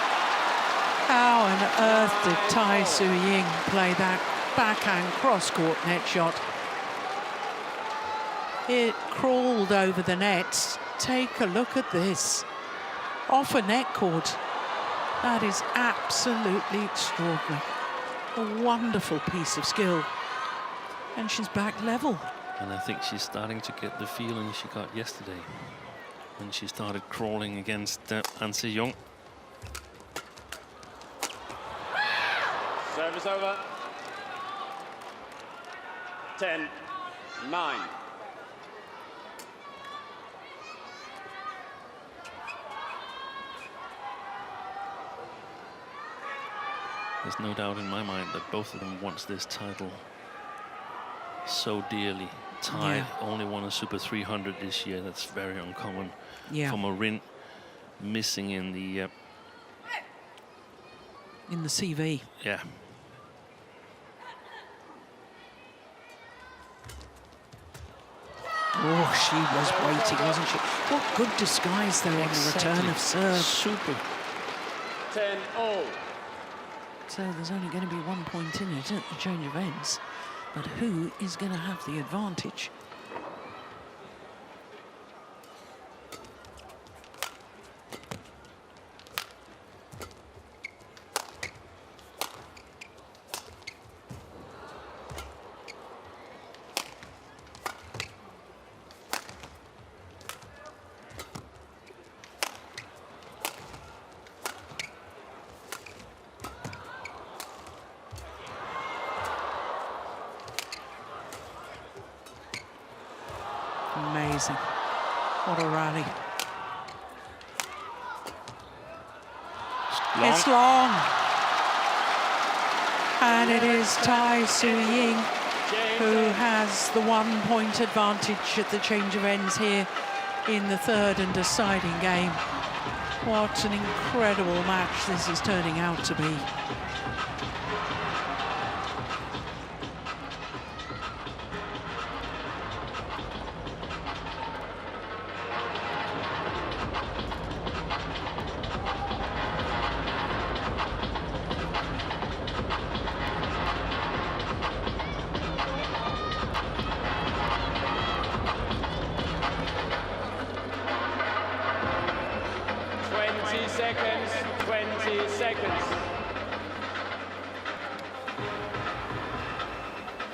How on earth did Tai Tzu Ying play that backhand cross-court net shot? It crawled over the nets. Take a look at this. Off a net cord. That is absolutely extraordinary. A wonderful piece of skill. And she's back level. And I think she's starting to get the feeling she got yesterday when she started crawling against Tai Tzu Ying. Service over. 10, 9. There's no doubt in my mind that both of them wants this title so dearly. Tai only won a Super 300 this year. That's very uncommon for Marin, missing in the CV. Yeah. Oh, she was waiting, wasn't she? What good disguise though on the return of serve. Super. 10-0. So there's only going to be 1 point in it at the change of ends. But who is going to have the advantage? Amazing. What a rally. It's long. And it is Tai Tzu Ying who has the 1 point advantage at the change of ends here in the third and deciding game. What an incredible match this is turning out to be.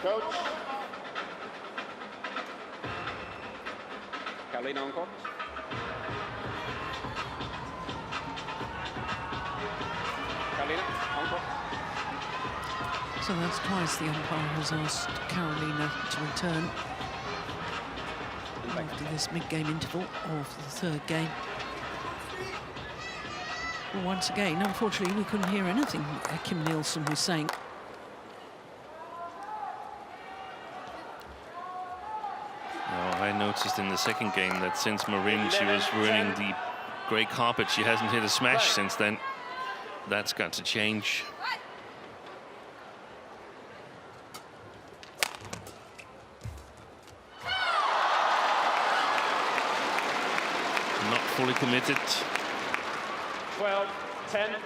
Coach. Carolina on court. Carolina on court. So that's twice the umpire has asked Carolina to return after this mid-game interval of the third game. Well, once again, unfortunately, we couldn't hear anything Kim Nielsen was saying. I noticed in the second game that since Marin, she was ruining the grey carpet. She hasn't hit a smash since then. That's got to change. Not fully committed. 12-10.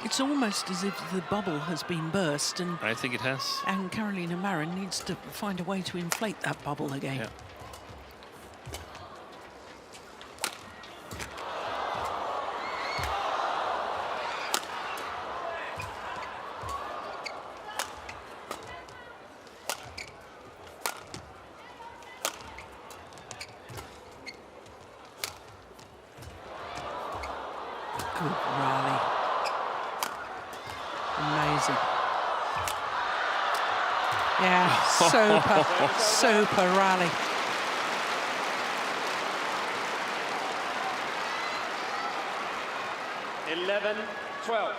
It's almost as if the bubble has been burst, and I think it has. And Carolina Marin needs to find a way to inflate that bubble again. Yeah. Good rally. Amazing. Yeah, super rally. Eleven, 12.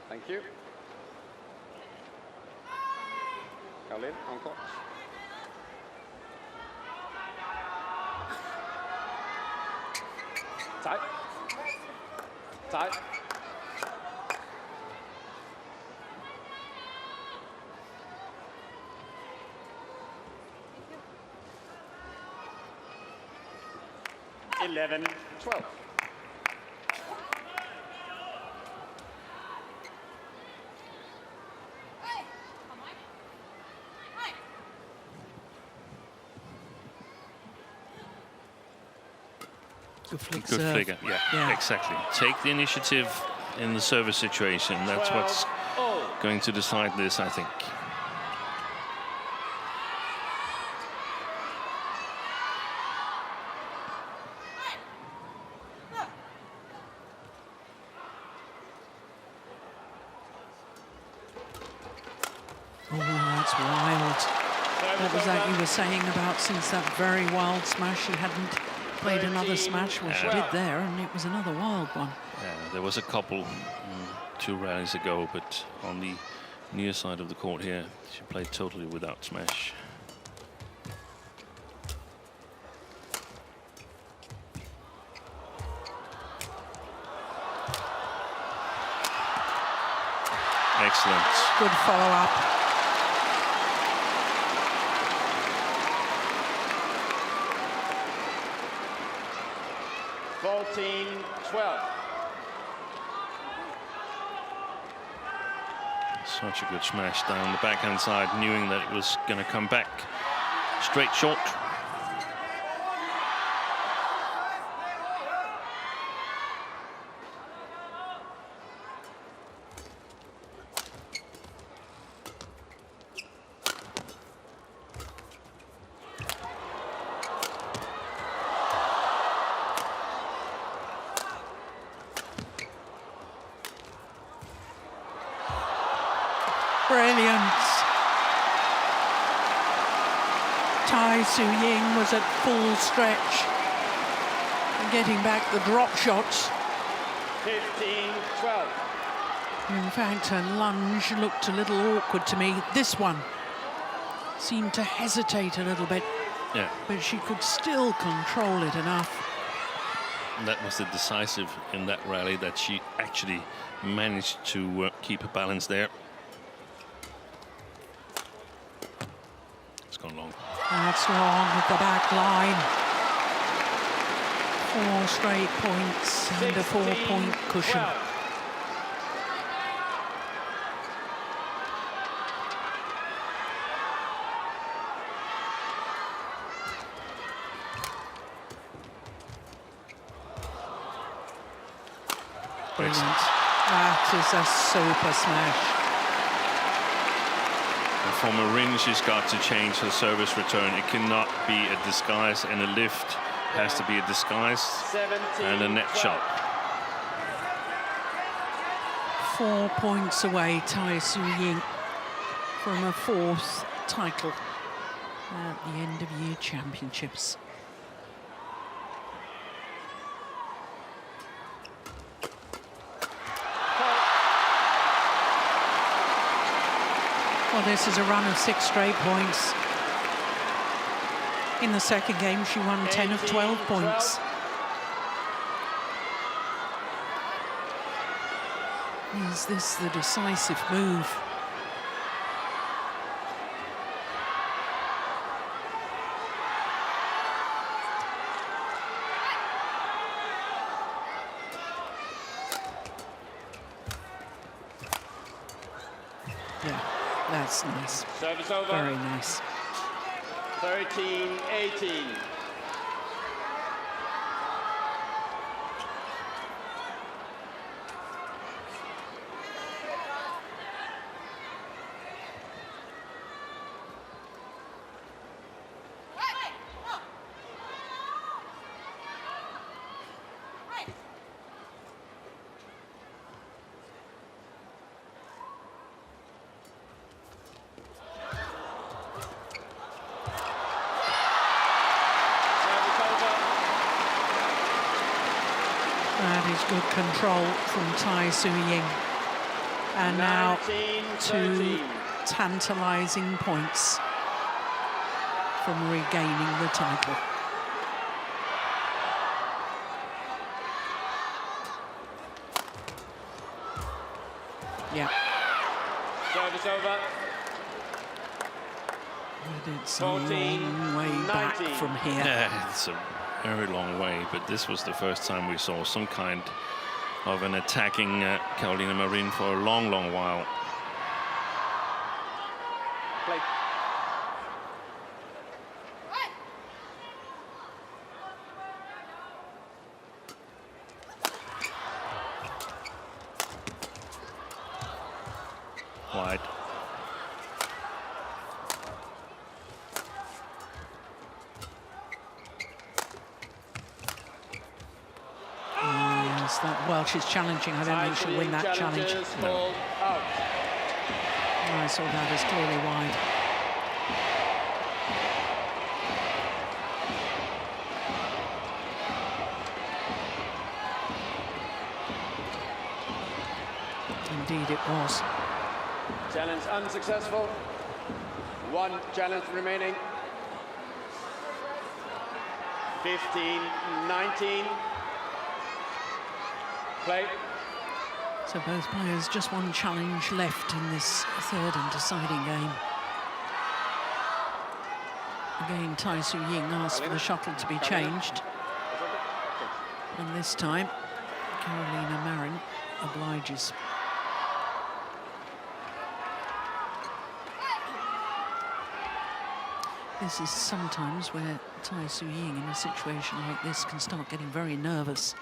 Thank you. Caroline, on court. Tai. Tai. Eleven, 12. Good flick Good serve. flicker, yeah, exactly. Take the initiative in the service situation. That's what's going to decide this, I think. Oh, that's wild. What was that you were saying about since that very wild smash? She hadn't played another smash. Well, she did there, and it was another wild one. Yeah, there was a couple 2 rallies ago, but on the near side of the court here, she played totally without smash. Excellent. Good follow-up. Fourteen, 12. Such a good smash down the backhand side, knowing that it was going to come back straight short. Brilliant. Tai Tzu Ying was at full stretch and getting back the drop shots. 15, 12. In fact, her lunge looked a little awkward to me. This one seemed to hesitate a little bit, Yeah, but she could still control it enough. that was the decisive in that rally, that she actually managed to keep her balance there. It's gone long. That's long at the back line. 4 straight points and a 4-point cushion. 12. Brilliant. That is a super smash. And for Marin, she's got to change her service return. It cannot be a disguise and a lift. It has to be a disguise 17, and a net 12. shot. 4 points away, Tai Tzu Ying, from a 4th title at the end of year championships. Well, this is a run of 6 straight points. In the second game, she won 10 of 12 points. Is this the decisive move? Yeah, that's nice. Service over. Very nice. 13, 18. That is good control from Tai Tzu Ying. And now 19, 2 13. tantalising points from regaining the title. Yeah, Service over. but it's a 14, long way back 19. from here. Yeah, it's a very long way, but this was the first time we saw some kind of an attacking Carolina Marin for a long, long while. Play. Wide. Yes, that, well, she's challenging. I don't think she'll win that challenge. Challenges called out. I saw that as clearly wide. Indeed it was. Challenge unsuccessful. One challenge remaining. 15-19. Play. So both players just one challenge left in this third and deciding game. Again, Tai Tzu Ying asked for the shuttle to be changed. And this time, Carolina Marin obliges. This is sometimes where Tai Tzu Ying, in a situation like this, can start getting very nervous.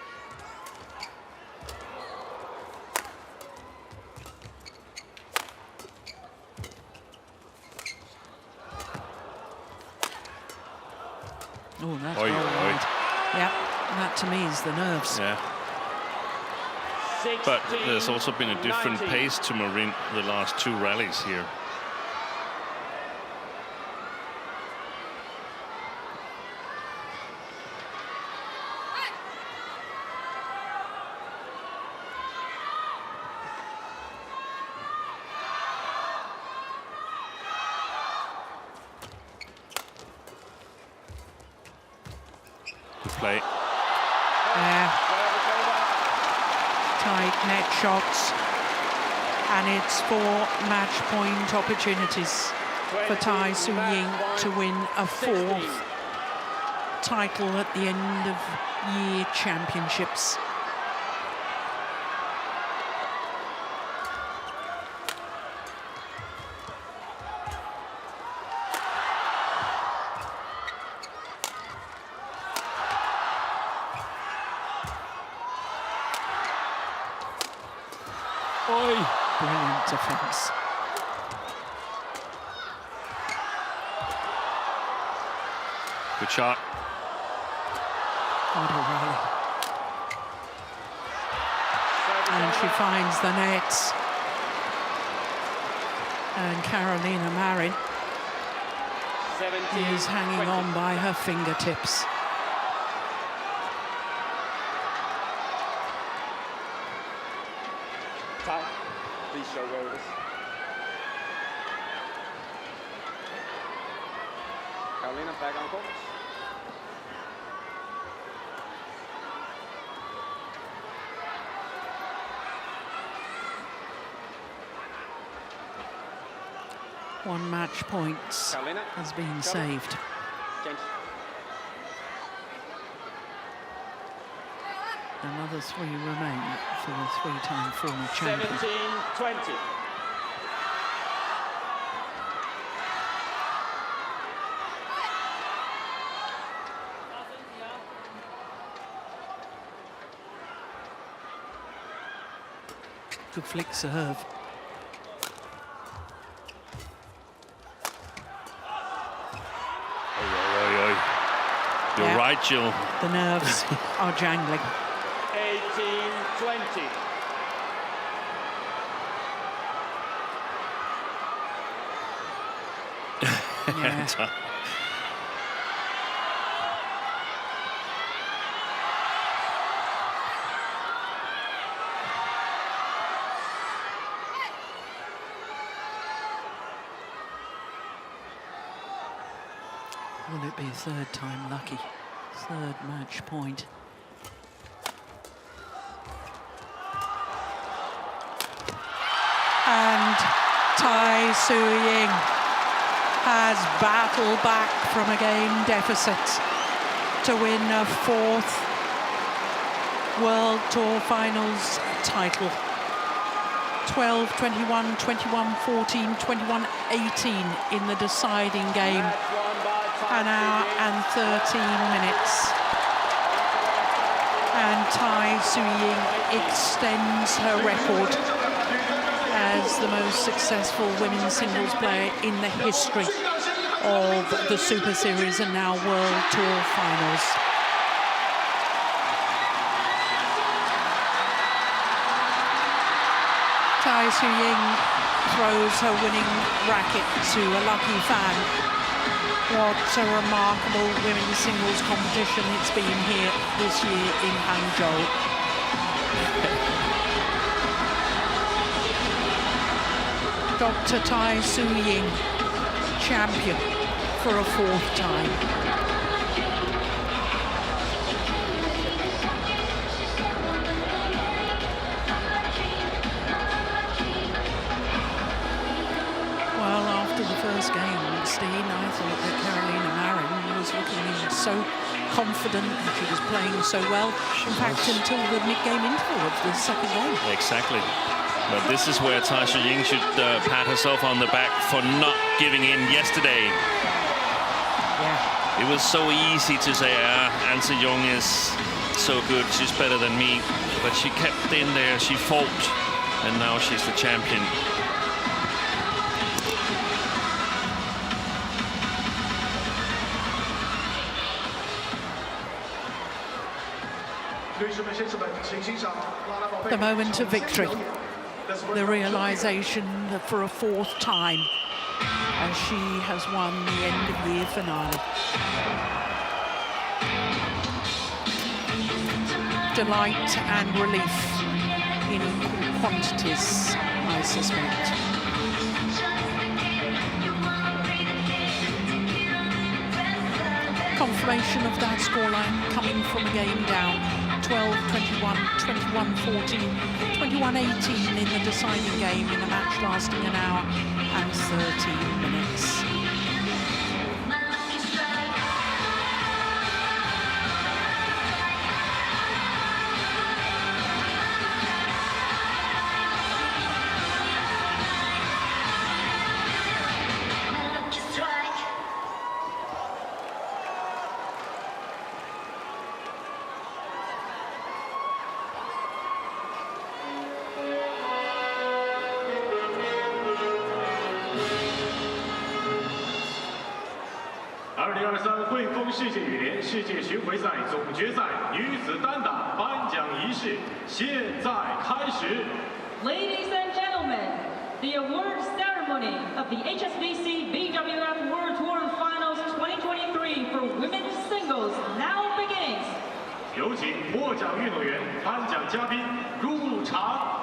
Oh, that's well wide. Yeah, that to me is the nerves. Yeah. But there's also been a different pace to Marin the last two rallies here. Play. Yeah. Tight net shots, and it's 4 match point opportunities for Tai Tzu Ying to win a 4th title at the end of year championships. Brilliant defence. Good shot. What a rally. And she finds the nets. And Carolina Marin is hanging on by her fingertips. Please show where it is. Carolina, back on court. One match point has been saved. Change. Another 3 remain for the 3-time former champion. 17-20. Good flick serve. You're right, Jill. The nerves are jangling. 18-20. Yeah. Will it be 3rd time lucky? 3rd match point. And Tai Tzu Ying has battled back from a game deficit to win a 4th World Tour Finals title. 12-21, 21-14, 21-18 in the deciding game. An hour and 13 minutes. And Tai Tzu Ying extends her record as the most successful women's singles player in the history of the Super Series and now World Tour Finals. Tai Tzu Ying throws her winning racket to a lucky fan. What a remarkable women's singles competition it's been here this year in Hangzhou. Dr. Tai Tzu Ying, champion for a 4th time. Well, after the first game, Steen, I thought that Carolina Marin was looking so confident and she was playing so well. In fact, until the mid-game interval of the second game. Exactly. But this is where Tai Tzu Ying should pat herself on the back for not giving in yesterday. Yeah. It was so easy to say, An Se Young is so good, she's better than me. But she kept in there, she fought, and now she's the champion. The moment of victory. The realization that for a 4th time, as she has won the end of year finale. Delight and relief in equal quantities, I suspect. Confirmation of that scoreline coming from a game down 12-21, 21-14, 21-18 in the deciding game in a match lasting an hour and 13 minutes.汇丰世界羽联世界巡回赛总决赛女子单打颁奖仪式现在开始。 Ladies and gentlemen, the award ceremony of the HSBC BWF World Tour Finals 2023 for women's singles now begins. 有请获奖运动员、颁奖嘉宾入场。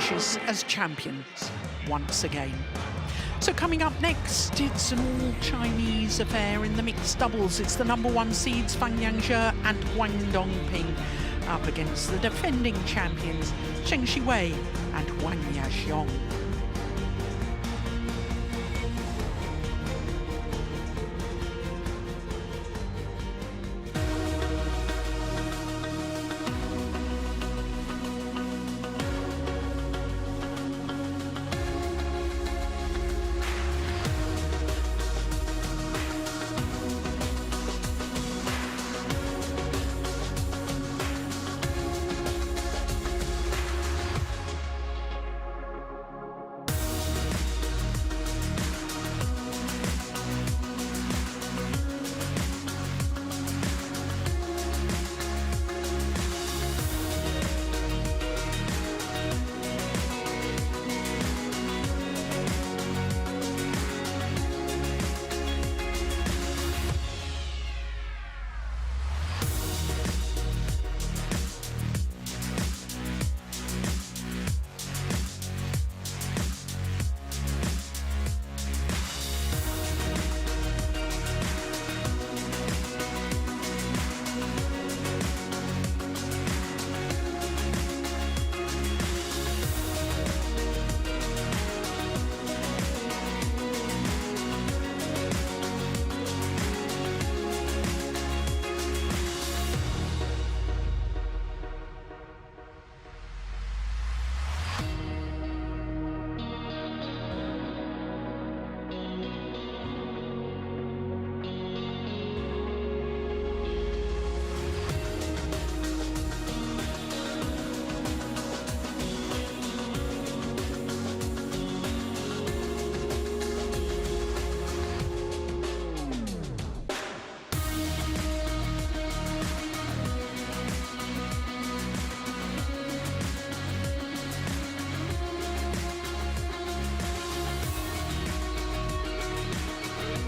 finishes as champions once again. So coming up next, it's an all-Chinese affair in the mixed doubles. It's the #1 seeds Fang Yangzhe and Huang Dongping up against the defending champions Zheng Shiwei and Wang Yaxiong.